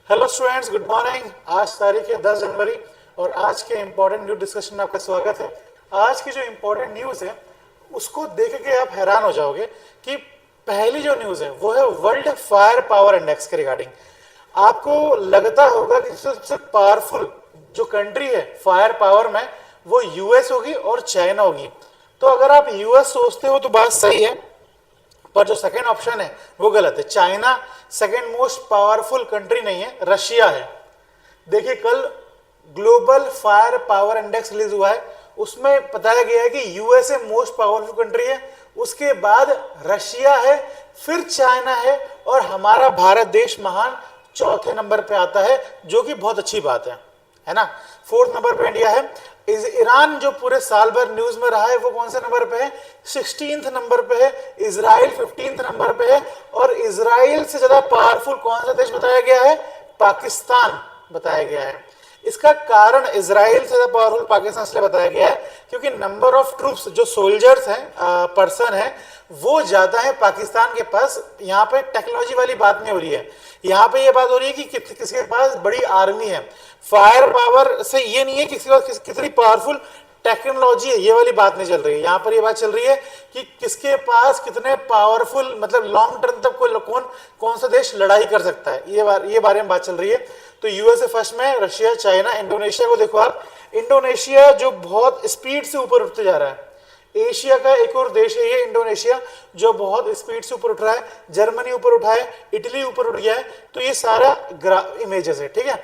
Hello students, good morning. आज तारीख है 10 जनवरी और आज के इम्पोर्टेंट न्यूज डिस्कशन में आपका स्वागत है। आज की जो इम्पोर्टेंट न्यूज है उसको देख के आप हैरान हो जाओगे कि पहली जो न्यूज है वो है वर्ल्ड फायर पावर इंडेक्स के रिगार्डिंग। आपको लगता होगा कि सबसे पावरफुल जो कंट्री है फायर पावर में वो यूएस होगी और चाइना होगी। तो अगर आप यूएस सोचते हो तो बात सही है, पर जो सेकेंड ऑप्शन है वो गलत है। China second most powerful country नहीं है, रशिया है। देखिए, कल global fire power index release हुआ है, उसमें बताया गया है कि यूएसए मोस्ट पावरफुल कंट्री है, उसके बाद रशिया है, फिर चाइना है और हमारा भारत देश महान चौथे नंबर पे आता है, जो कि बहुत अच्छी बात है ना। फोर्थ नंबर पे इंडिया है। ईरान जो पूरे साल भर न्यूज में रहा है वो कौन से नंबर पे है? 16th नंबर पे है। इजराइल 15th नंबर पे है। और इजराइल से ज्यादा पावरफुल कौन सा देश बताया गया है? पाकिस्तान बताया गया है। इसका कारण इजराइल से ज्यादा पावरफुल पाकिस्तान इसलिए बताया गया है क्योंकि नंबर ऑफ ट्रूप्स जो सोल्जर्स हैं, पर्सन है, वो ज्यादा है पाकिस्तान के पास। यहाँ पे टेक्नोलॉजी वाली बात नहीं हो रही है, यहाँ पे ये बात हो रही है कि किसके पास बड़ी आर्मी है। फायर पावर से ये नहीं है कि किसके पास कितनी पावरफुल टेक्नोलॉजी है, ये वाली बात नहीं चल रही है। यहाँ पर ये बात चल रही है कि किसके पास कितने पावरफुल, मतलब लॉन्ग टर्म तक कौन सा देश लड़ाई कर सकता है, ये बारे में बात चल रही है। तो यूएसए फर्स्ट में, रशिया, चाइना। इंडोनेशिया को देखो आप, इंडोनेशिया जो बहुत स्पीड से ऊपर उठते जा रहा है। एशिया का एक और देश है ये इंडोनेशिया, जो बहुत स्पीड से ऊपर उठ रहा है। जर्मनी ऊपर उठा है, इटली ऊपर उठ गया है। तो ये सारा इमेजेस है, ठीक है।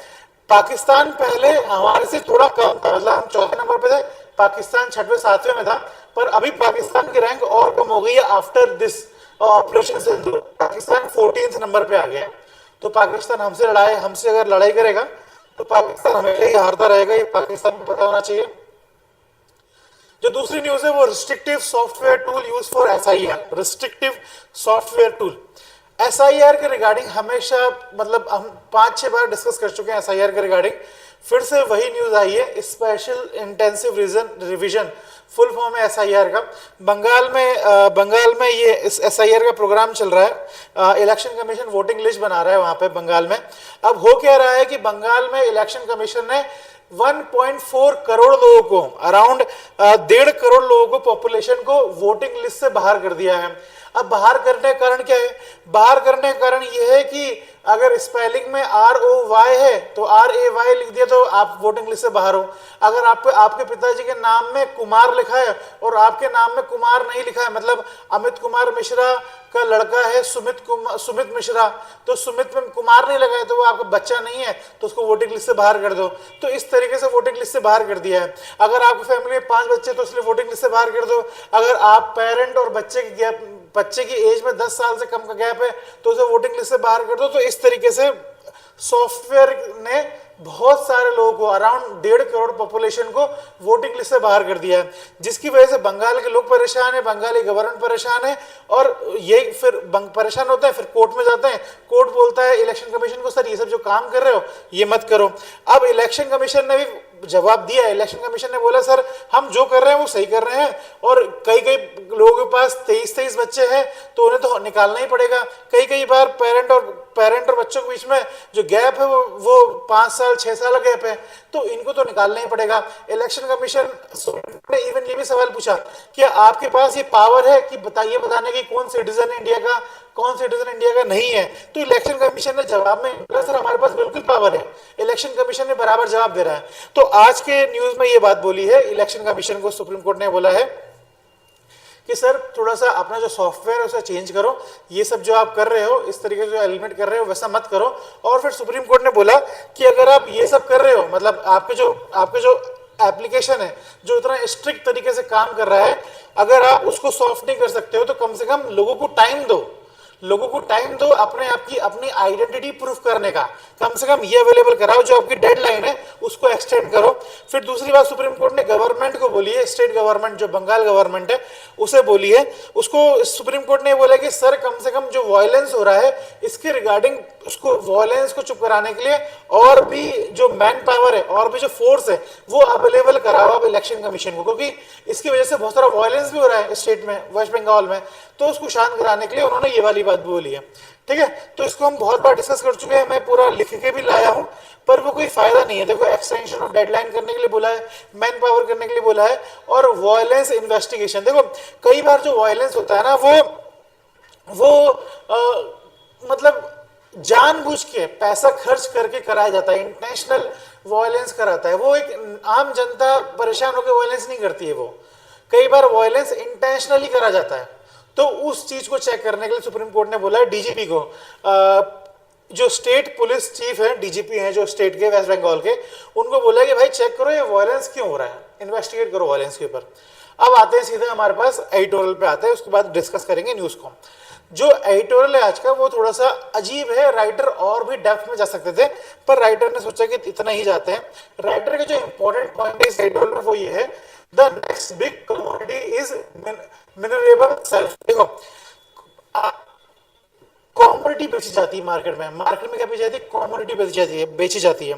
पाकिस्तान पहले हमारे से थोड़ा कम था, मतलब हम चौथे नंबर पे थे, पाकिस्तान छठवें सातवें में था। पर अभी पाकिस्तान की रैंक और कम हो गई है after this operation Sindhu. Pakistan 14th number पे आ गया। तो पाकिस्तान हमसे अगर लड़ाई करेगा तो पाकिस्तान हमेशा ही हारता रहेगा, ये पाकिस्तान को पता होना चाहिए। जो दूसरी न्यूज है वो restrictive software tool use for SIR. Restrictive software tool SIR के रिगार्डिंग हमेशा, मतलब हम 5-6 बार डिस्कस कर चुके हैं एसआईआर के रिगार्डिंग। फिर से वही न्यूज आई है, special intensive revision, full form है एसआईआर का। बंगाल में ये इस एसआईआर का प्रोग्राम चल रहा है। इलेक्शन कमीशन वोटिंग लिस्ट बना रहा है वहां पे बंगाल में। अब हो क्या रहा है कि बंगाल में इलेक्शन कमीशन ने 1.4 करोड़ लोगों को, अराउंड 1.5 करोड़ लोगों को, पॉपुलेशन को वोटिंग लिस्ट से बाहर कर दिया है। अब बाहर करने का कारण क्या है? बाहर करने का कारण यह है कि अगर स्पेलिंग में ROY है तो RAY लिख दिया तो आप वोटिंग लिस्ट से बाहर हो। अगर आपके पिताजी के नाम में कुमार लिखा है और आपके नाम में कुमार नहीं लिखा है, मतलब अमित कुमार मिश्रा का लड़का है सुमित मिश्रा, तो सुमित में कुमार नहीं लगा है तो वो आपका बच्चा नहीं है, तो उसको वोटिंग लिस्ट से बाहर कर दो। तो इस तरीके से वोटिंग लिस्ट से बाहर कर दिया है। अगर आपकी फैमिली में 5 बच्चे तो इसलिए वोटिंग लिस्ट से बाहर कर दो। अगर आप पेरेंट और बच्चे की एज में 10 साल से कम का गैप है तो उसे वोटिंग लिस्ट से बाहर कर दो। तो इस तरीके से सॉफ्टवेयर ने बहुत सारे लोगों को, अराउंड 1.5 करोड़ पॉपुलेशन को वोटिंग लिस्ट से बाहर कर दिया है, जिसकी वजह से बंगाल के लोग परेशान है, बंगाली गवर्नमेंट परेशान है। और ये फिर परेशान होते हैं, फिर कोर्ट में जाते हैं। कोर्ट बोलता है इलेक्शन कमीशन को, सर ये सब जो काम कर रहे हो ये मत करो। अब इलेक्शन कमीशन ने भी जवाब दिया है। इलेक्शन कमीशन ने बोला सर हम जो कर रहे हैं वो सही कर रहे हैं, और कई लोगों के पास 23 बच्चे हैं तो उन्हें तो निकालना ही पड़ेगा। कई बार पेरेंट और बच्चों के बीच में जो गैप है वो 5 साल 6 साल का गैप है, तो इनको तो निकालना ही पड़ेगा। इलेक्शन कमीशन ने इवन ये भी सवाल पूछा कि आपके पास ये पावर है कि बताने की कौन सिटीजन इंडिया का, कौन सिटीजन इंडिया का नहीं है। तो इलेक्शन कमीशन ने जवाब में बोला सर हमारे पास बिल्कुल पावर है। इलेक्शन कमीशन ने बराबर जवाब दे रहा है। तो आज के न्यूज में ये बात बोली है इलेक्शन कमीशन को, सुप्रीम कोर्ट ने बोला है कि सर थोड़ा सा अपना जो सॉफ्टवेयर है उसे चेंज करो, ये सब जो आप कर रहे हो, इस तरीके से जो एलिमेंट कर रहे हो वैसा मत करो। और फिर सुप्रीम कोर्ट ने बोला कि अगर आप ये सब कर रहे हो, मतलब आपके जो एप्लीकेशन है जो इतना स्ट्रिक्ट तरीके से काम कर रहा है, अगर आप उसको सॉफ्ट नहीं कर सकते हो तो कम से कम लोगों को टाइम दो अपने आप की अपनी आइडेंटिटी प्रूफ करने का। कम से कम ये अवेलेबल कराओ, जो आपकी डेडलाइन है उसको एक्सटेंड करो। फिर दूसरी बात सुप्रीम कोर्ट ने गवर्नमेंट को बोली है, स्टेट गवर्नमेंट जो बंगाल गवर्नमेंट है उसे बोली है, उसको सुप्रीम कोर्ट ने बोला कि सर कम से कम जो वायलेंस हो रहा है इसके रिगार्डिंग, उसको वायलेंस को चुप कराने के लिए और भी जो मैन पावर है और भी जो फोर्स है वो अवेलेबल कराओ आप इलेक्शन कमीशन को, क्योंकि इसकी वजह से बहुत सारा वायलेंस भी हो रहा है स्टेट में, वेस्ट बंगाल में। तो उसको शांत कराने के लिए उन्होंने ये वाली बात बोली है। ठीक है, तो इसको हम बहुत बार डिस्कस कर चुके हैं, मैं पूरा लिख के भी लाया हूं, पर वो कोई फायदा नहीं है। देखो, एक्सटेंशन ऑफ डेडलाइन करने के लिए बोला है, मैन पावर करने के लिए बोला है, और वायलेंस इन्वेस्टिगेशन। देखो, कई बार जो वायलेंस होता है ना, वो मतलब जानबूझ के पैसा खर्च करके कराया जाता है, इंटेंशनल वायलेंस कराता है। वो एक आम जनता परेशान होकर वायलेंस नहीं करती है, वो कई बार वायलेंस इंटेंशनली करा जाता है। तो उस चीज को चेक करने के लिए सुप्रीम कोर्ट ने बोला है डीजीपी को, जो स्टेट पुलिस चीफ है, डीजीपी हैं जो स्टेट के, वेस्ट बंगाल के, उनको बोला कि भाई चेक करो ये वायलेंस क्यों हो रहा है, इन्वेस्टिगेट करो वायलेंस के ऊपर। अब आते हैं सीधे हमारे पास एडिटोरियल पे आते हैं, उसके बाद डिस्कस करेंगे न्यूज को। जो एडिटोरियल है आज का वो थोड़ा सा अजीब है, राइटर और भी डेप्थ में जा सकते थे, पर राइटर ने सोचा कि इतना ही जाते हैं। राइटर के जो इंपॉर्टेंट पॉइंट है इस एडिटोरियल में वो ये है, the next big commodity is mineral self. देखो, कॉमोडिटी बेची जाती है मार्केट में क्या बेची जाती है? कॉमोडिटी बेची जाती है।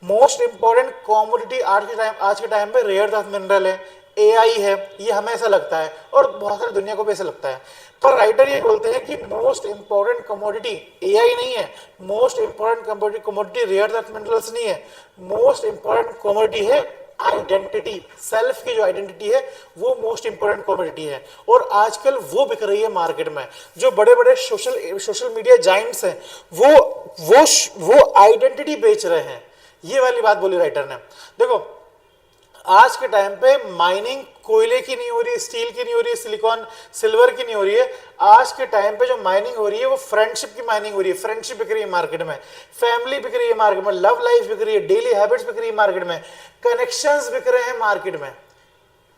मोस्ट इंपॉर्टेंट कॉमोडिटी आज के टाइम पे रेयर अर्थ मिनरल है, एआई है, ये हमें ऐसा लगता है और बहुत सारी दुनिया को भी ऐसा लगता है। पर राइटर ये बोलते हैं कि मोस्ट इंपॉर्टेंट कमोडिटी एआई नहीं है, most important commodity rare earth minerals नहीं है, मोस्ट इंपॉर्टेंट कमोडिटी है आइडेंटिटी। सेल्फ की जो आइडेंटिटी है वो मोस्ट इंपॉर्टेंट कमोडिटी है, और आजकल वो बिक रही है मार्केट में। जो बड़े बड़े सोशल मीडिया जाइंट्स हैं वो आइडेंटिटी बेच रहे हैं, ये वाली बात बोली राइटर ने। देखो, आज के टाइम पे माइनिंग कोयले की नहीं हो रही है, स्टील की नहीं हो रही है, सिलिकॉन सिल्वर की नहीं हो रही है। आज के टाइम पे जो माइनिंग हो रही है वो फ्रेंडशिप की माइनिंग हो रही है। फ्रेंडशिप बिक रही है मार्केट में, फैमिली बिक रही है मार्केट में, लव लाइफ बिक रही है, डेली हैबिट्स बिक रही है मार्केट में, कनेक्शंस बिक रहे हैं मार्केट में।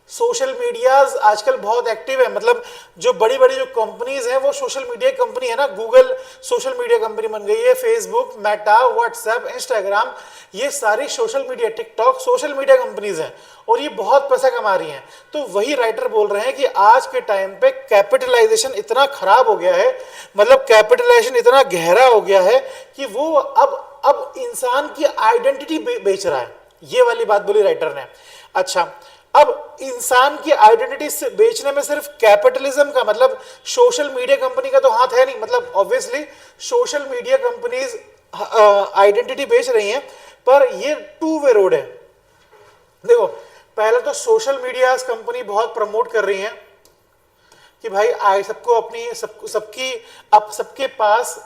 सोशल मीडियाज आजकल बहुत एक्टिव है, मतलब जो बड़ी बड़ी जो कंपनीज हैं वो सोशल मीडिया कंपनी है ना। गूगल सोशल मीडिया कंपनी बन गई है, फेसबुक, मेटा, व्हाट्सएप, इंस्टाग्राम, ये सारी social media, TikTok social media companies हैं और ये बहुत पैसा कमा रही हैं। तो वही राइटर बोल रहे हैं कि आज के टाइम पे कैपिटलाइजेशन इतना खराब हो गया है, मतलब कैपिटलाइजेशन इतना गहरा हो गया है कि वो अब इंसान की आइडेंटिटी बेच रहा है, ये वाली बात बोली राइटर ने। अच्छा, अब इंसान की आइडेंटिटी से बेचने में सिर्फ कैपिटलिज्म का मतलब सोशल मीडिया कंपनी का तो हाथ है नहीं, मतलब obviously social media companies identity बेच रही हैं, पर ये टू वे रोड है। देखो, पहले तो सोशल मीडिया कंपनी बहुत प्रमोट कर रही हैं कि भाई सबको अपनी सबके पास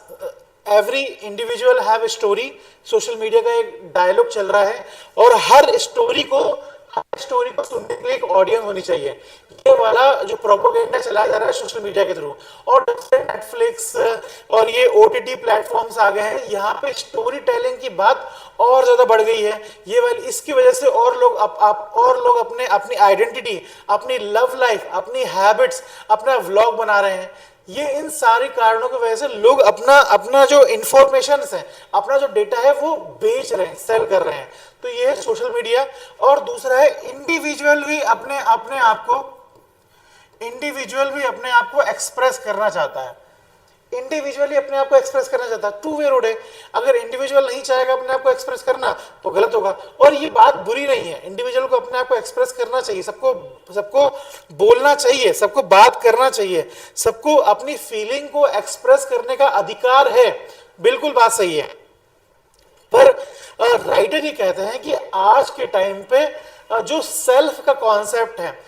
every individual have a story. Social media का एक डायलॉग चल रहा है और हर स्टोरी को सुनने के लिए एक ऑडियंस होनी चाहिए। ये वाला जो प्रोपोगेंडा चलाया जा रहा है सोशल मीडिया के थ्रू, और नेटफ्लिक्स और ये ओटीटी प्लेटफॉर्म्स आ गए हैं, यहाँ पे स्टोरी टेलिंग की बात और ज्यादा बढ़ गई है। ये वाली इसकी वजह से और लोग अपनी आइडेंटिटी, अपनी लव लाइफ, अपनी हैबिट्स, अपना व्लॉग बना रहे हैं। ये इन सारे कारणों की वजह से लोग अपना जो इंफॉर्मेशन है, अपना जो डेटा है वो बेच रहे हैं, सेल कर रहे हैं। तो ये है सोशल मीडिया। और दूसरा है इंडिविजुअल भी अपने आप को एक्सप्रेस करना चाहता है। इंडिविजुअली अपने आप को एक्सप्रेस करना चाहता है, टू वे रोड है। अगर इंडिविजुअल नहीं चाहेगा अपने आप को एक्सप्रेस करना तो गलत होगा, और ये बात बुरी नहीं है। इंडिविजुअल को अपने आप को एक्सप्रेस करना चाहिए, सबको बोलना चाहिए, सबको बात करना चाहिए, सबको अपनी फीलिंग को एक्सप्रेस करने का अधिकार है, बिल्कुल बात सही है। पर राइटर ये कहते हैं कि आज के टाइम पे जो सेल्फ का कॉन्सेप्ट है,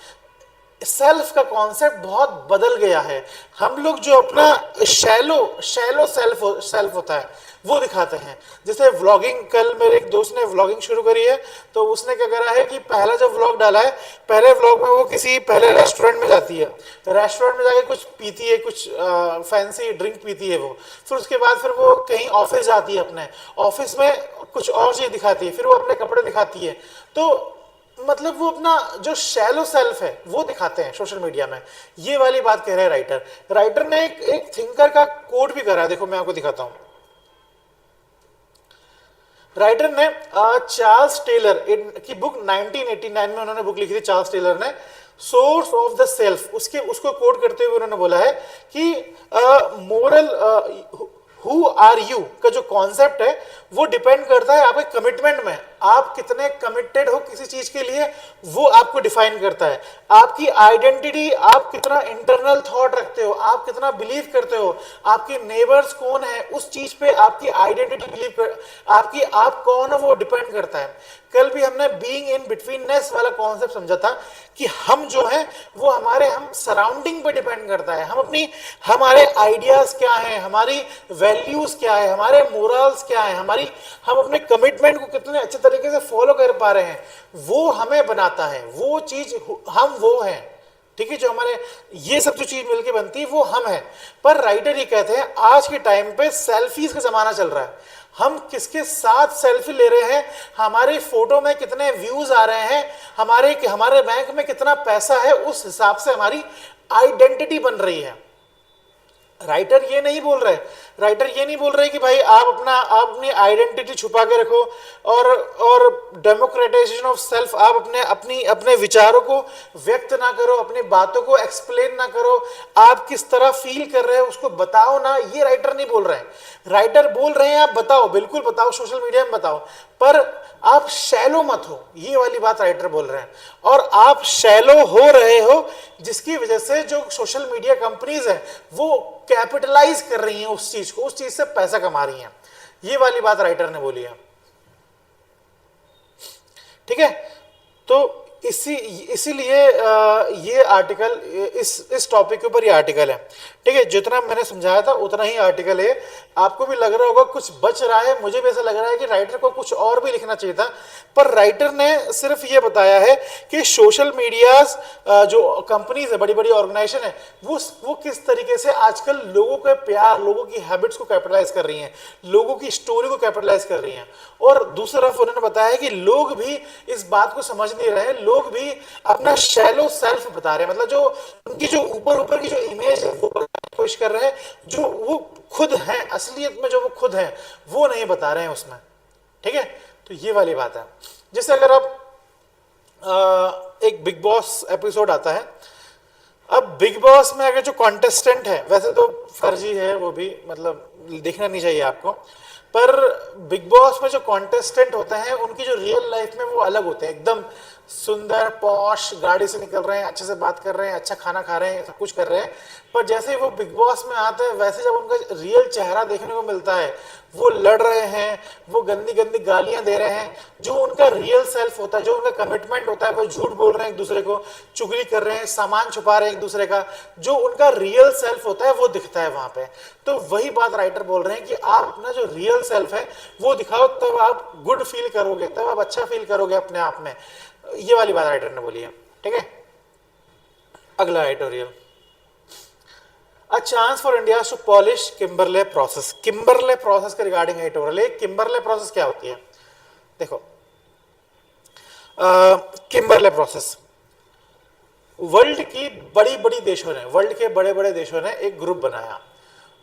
सेल्फ का कॉन्सेप्ट बहुत बदल गया है। हम लोग जो अपना शैलो सेल्फ होता है वो दिखाते हैं। जैसे व्लॉगिंग, कल मेरे एक दोस्त ने व्लॉगिंग शुरू करी है, तो उसने क्या करा है कि पहला जब व्लॉग डाला है, पहले व्लॉग में वो पहले रेस्टोरेंट में जाती है, रेस्टोरेंट में जाके कुछ पीती है, कुछ फैंसी ड्रिंक पीती है वो, फिर उसके बाद फिर वो कहीं ऑफिस जाती है, अपने ऑफिस में कुछ और चीज दिखाती है, फिर वो अपने कपड़े दिखाती है। तो मतलब वो अपना जो शैलो सेल्फ है वो दिखाते हैं सोशल मीडिया में, ये वाली बात कह रहे हैं राइटर। राइटर ने एक थिंकर का कोट भी करा है, देखो मैं आपको दिखाता हूं। राइटर ने चार्ल्स टेलर की बुक 1989 में उन्होंने बुक लिखी थी, चार्ल्स टेलर ने, सोर्स ऑफ द सेल्फ। उसको कोट करते हुए उन्होंने बोला है कि मोरल हु आर यू का जो कॉन्सेप्ट है वो डिपेंड करता है आपके कमिटमेंट में, आप कितने कमिटेड हो किसी चीज के लिए वो आपको डिफाइन करता है। आपकी आइडेंटिटी, आप कितना इंटरनल थॉट रखते हो, आप कितना बिलीव करते हो, आपके नेबर्स कौन है, उस चीज पे आपकी आइडेंटिटी बिलीव कर, आपकी आप कौन है वो डिपेंड करता है। कल भी हमने बीइंग इन बिटवीननेस वाला कॉन्सेप्ट समझा था कि हम जो है वो हम सराउंडिंग पे डिपेंड करता है। हम अपनी, हमारे आइडियाज क्या हैं, हमारी वैल्यूज क्या है, हमारे मोरल्स क्या है, हम अपने कमिटमेंट को कितने अच्छे तरीके से फॉलो कर पा रहे हैं, वो हमें बनाता है। वो चीज हम वो हैं, ठीक है, जो हमारे ये सब जो चीज मिलके बनती है वो हम है। पर राइटर ये कहते हैं आज के टाइम पे सेल्फीज का जमाना चल रहा है। हम किसके साथ सेल्फी ले रहे हैं, हमारी फोटो में कितने व्यूज आ रहे हैं, हमारे बैंक में कितना पैसा है, उस हिसाब से हमारी आइडेंटिटी बन रही है। राइटर ये नहीं बोल रहे कि भाई आप अपनी आइडेंटिटी छुपा के रखो और डेमोक्रेटाइजेशन ऑफ सेल्फ, आप अपने विचारों को व्यक्त ना करो, अपनी बातों को एक्सप्लेन ना करो, आप किस तरह फील कर रहे हो उसको बताओ ना। ये राइटर नहीं बोल रहे हैं। राइटर बोल रहे हैं आप बताओ, बिल्कुल बताओ, सोशल मीडिया में बताओ, पर आप शैलो मत हो, ये वाली बात राइटर बोल रहे हैं। और आप शैलो हो रहे हो जिसकी वजह से जो सोशल मीडिया कंपनीज है वो कैपिटलाइज कर रही हैं उस चीज से पैसा कमा रही हैं। ये वाली बात राइटर ने बोली है, ठीक है। तो इसीलिए ये आर्टिकल, इस टॉपिक के ऊपर ये आर्टिकल है, ठीक है। जितना मैंने समझाया था उतना ही आर्टिकल है। आपको भी लग रहा होगा कुछ बच रहा है, मुझे भी ऐसा लग रहा है कि राइटर को कुछ और भी लिखना चाहिए था, पर राइटर ने सिर्फ ये बताया है कि सोशल मीडिया जो कंपनीज है, बड़ी बड़ी ऑर्गेनाइजेशन है, वो किस तरीके से आजकल लोगों के प्यार, लोगों की हैबिट्स को कैपिटलाइज कर रही हैं, लोगों की स्टोरी को कैपिटलाइज कर रही हैं। और दूसरी तरफ उन्होंने बताया कि लोग भी इस बात को समझ नहीं रहे, लोग भी अपना शैलो सेल्फ बता रहे हैं, मतलब जो उनकी जो ऊपर की जो इमेज है वो कोशिश कर रहे हैं, जो वो खुद हैं असलियत में, जो वो खुद हैं वो नहीं बता रहे हैं उसमें, ठीक है। तो ये वाली बात है। जैसे अगर आप एक बिग बॉस एपिसोड आता है, अब बिग बॉस में अगर जो कॉन्टेस्टेंट है, वैसे तो फर्जी है वो भी, मतलब देखना नहीं चाहिए आपको, पर बिग बॉस में जो कॉन्टेस्टेंट होते हैं उनकी जो रियल लाइफ में वो अलग होते हैं, एकदम सुंदर पॉश, गाड़ी से निकल रहे हैं, अच्छे से बात कर रहे हैं, अच्छा खाना खा रहे हैं, सब कुछ कर रहे हैं। पर जैसे ही वो बिग बॉस में आते हैं, वैसे जब उनका रियल चेहरा देखने को मिलता है, वो लड़ रहे हैं, वो गंदी गंदी गालियां दे रहे हैं, जो उनका रियल सेल्फ होता है, जो उनका कमिटमेंट होता है, वो झूठ बोल रहे हैं एक दूसरे को, चुगली कर रहे हैं, सामान छुपा रहे हैं एक दूसरे का, जो उनका रियल सेल्फ होता है वो दिखता है वहां पे। तो वही बात राइटर बोल रहे हैं कि आप अपना जो रियल सेल्फ है वो दिखाओ, तब आप गुड फील करोगे, तब आप अच्छा फील करोगे अपने आप में। ये वाली बात राइटर ने बोली है, ठीक है। अगला editorial, a chance for India to polish Kimberley process. Kimberley process के रिगार्डिंग एडिटोरियल है। किम्बरले प्रोसेस क्या होती है? देखो, किम्बरले प्रोसेस वर्ल्ड की बड़ी बड़ी देशों ने, वर्ल्ड के बड़े बड़े देशों ने एक ग्रुप बनाया।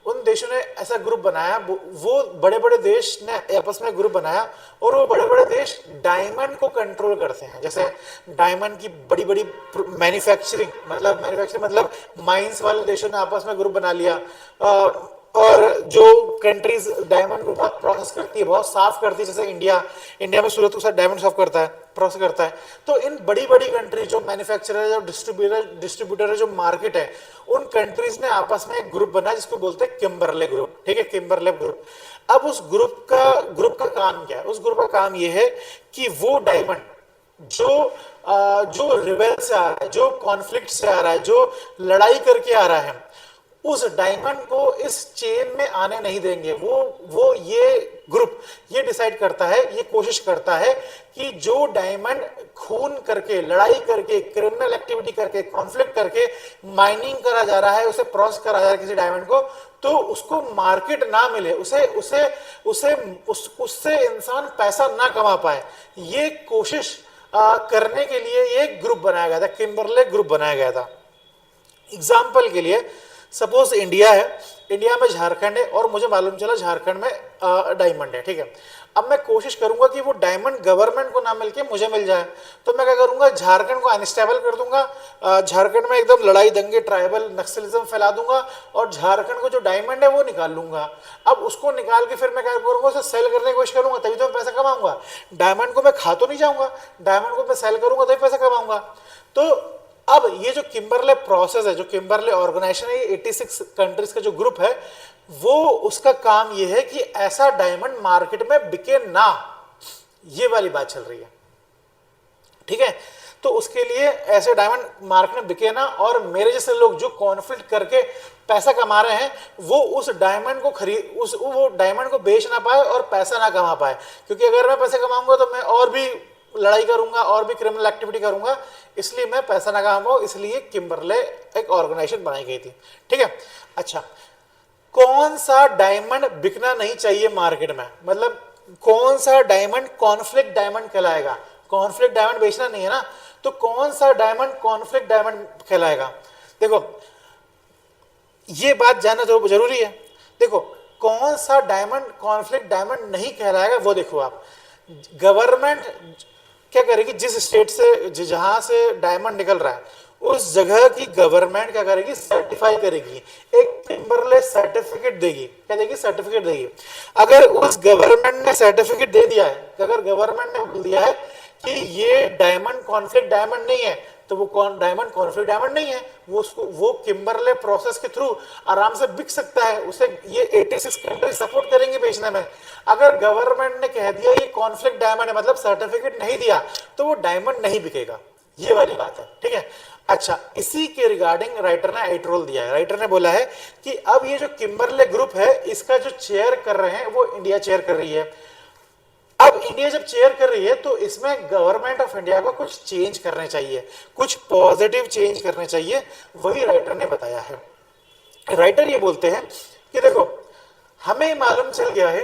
उन देशों ने ऐसा ग्रुप बनाया, वो बड़े बड़े देश ने आपस में ग्रुप बनाया, और वो बड़े बड़े देश डायमंड को कंट्रोल करते हैं। जैसे डायमंड की बड़ी बड़ी मैन्युफैक्चरिंग मतलब माइंस वाले देशों ने आपस में ग्रुप बना लिया, और जो कंट्रीज डायमंड को बहुत प्रोसेस करती है, बहुत साफ करती है, जैसे इंडिया में सूरत के साथ डायमंड साफ करता है, प्रोसेस करता है। तो इन बड़ी बड़ी कंट्रीज, जो मैन्युफैक्चरर है, जो डिस्ट्रीब्यूटर है, जो मार्केट है, उन कंट्रीज ने आपस में एक ग्रुप बनाया जिसको बोलते हैं किम्बरले ग्रुप, ठीक है, किम्बरले ग्रुप। अब उस ग्रुप का काम क्या है? उस ग्रुप का काम यह है कि वो डायमंड जो रिबेल से आ रहा है, जो कॉन्फ्लिक्ट से आ रहा है, जो लड़ाई करके आ रहा है, उस डायमंड को इस चेन में आने नहीं देंगे। वो ये ग्रुप ये डिसाइड करता है, ये कोशिश करता है कि जो डायमंड खून करके, लड़ाई करके, क्रिमिनल एक्टिविटी करके, कॉन्फ्लिक्ट करके माइनिंग करा जा रहा है, उसे प्रोसेस करा जा रहा है किसी डायमंड को, तो उसको मार्केट ना मिले, उससे इंसान पैसा ना कमा पाए, ये कोशिश करने के लिए ये ग्रुप बनाया गया था, किम्बरले ग्रुप बनाया गया था। एग्जाम्पल के लिए, सपोज इंडिया है, इंडिया में झारखंड है, और मुझे मालूम चला झारखंड में डायमंड है, ठीक है। अब मैं कोशिश करूंगा कि वो डायमंड गवर्नमेंट को ना मिलके मुझे मिल जाए, तो मैं क्या करूंगा, झारखंड को अनस्टेबल कर दूंगा, झारखंड में एकदम लड़ाई दंगे ट्राइबल नक्सलिज्म फैला दूंगा और झारखंड को जो डायमंड है वो निकाल लूंगा। अब उसको निकाल के फिर मैं क्या करूंगा, उसे सेल करने की कोशिश करूंगा, तभी तो मैं पैसा कमाऊंगा। डायमंड को मैं खा तो नहीं जाऊंगा, डायमंड को मैं सेल करूंगा तभी पैसा कमाऊंगा। तो अब ये जो किम्बरले प्रोसेस है, जो किम्बरले ऑर्गेनाइजेशन है, 86 कंट्रीज का जो ग्रुप है, वो उसका काम ये है कि ऐसा डायमंड मार्केट में बिके ना, ये वाली बात चल रही है। ठीक है, तो उसके लिए ऐसे डायमंड मार्केट में बिके ना, और मेरे जैसे लोग जो कॉन्फ्लिक्ट करके पैसा कमा रहे हैं वो उस डायमंड को वो डायमंड को बेच ना पाए और पैसा ना कमा पाए, क्योंकि अगर मैं पैसे कमाऊंगा तो मैं और भी लड़ाई करूंगा और भी क्रिमिनल एक्टिविटी करूंगा, इसलिए मैं पैसा ना कमा पाऊं, इसलिए किम्बरले एक ऑर्गेनाइजेशन बनाई गई थी। ठीक है, अच्छा, कौन सा डायमंड बिकना नहीं चाहिए मार्केट में, मतलब कौन सा डायमंड कॉन्फ्लिक्ट डायमंड कहलाएगा? कॉन्फ्लिक्ट डायमंड बेचना नहीं है ना, तो कौन सा डायमंड कॉन्फ्लिक्ट डायमंड कहलाएगा? देखो ये बात जानना तो जरूरी है। देखो कौन सा डायमंड कॉन्फ्लिक्ट डायमंड नहीं कहलाएगा वो देखो आप। गवर्नमेंट क्या करेगी, जिस स्टेट से जहां से डायमंड निकल रहा है उस जगह की गवर्नमेंट क्या करेगी, सर्टिफाई करेगी, एक किम्बरले सर्टिफिकेट देगी। क्या देगी? सर्टिफिकेट देगी। अगर उस गवर्नमेंट ने सर्टिफिकेट दे दिया है, अगर गवर्नमेंट ने बोल दिया है कि ये डायमंड कॉन्फ्लिक्ट डायमंड नहीं है, तो वो डायमंड कॉन्फ्लिक्ट डायमंड नहीं है, वो किम्बरले प्रोसेस के थ्रू आराम से बिक सकता है, उसे ये 86 कंट्री सपोर्ट करेंगे बेचने में। अगर गवर्नमेंट ने कह दिया ये कॉन्फ्लिक्ट डायमंड है, मतलब सर्टिफिकेट नहीं दिया, तो वो डायमंड नहीं बिकेगा, ये वाली बात है। ठीक है, अच्छा, इसी के रिगार्डिंग राइटर ने एडिटोरियल दिया है। राइटर ने बोला है कि अब ये जो किम्बरले ग्रुप है इसका जो चेयर कर रहे हैं वो इंडिया चेयर कर रही है। अब इंडिया जब चेयर कर रही है तो इसमें गवर्नमेंट ऑफ इंडिया को कुछ चेंज करने चाहिए, कुछ पॉजिटिव चेंज करने चाहिए, वही राइटर ने बताया है। राइटर ये बोलते हैं कि देखो हमें मालूम चल गया है,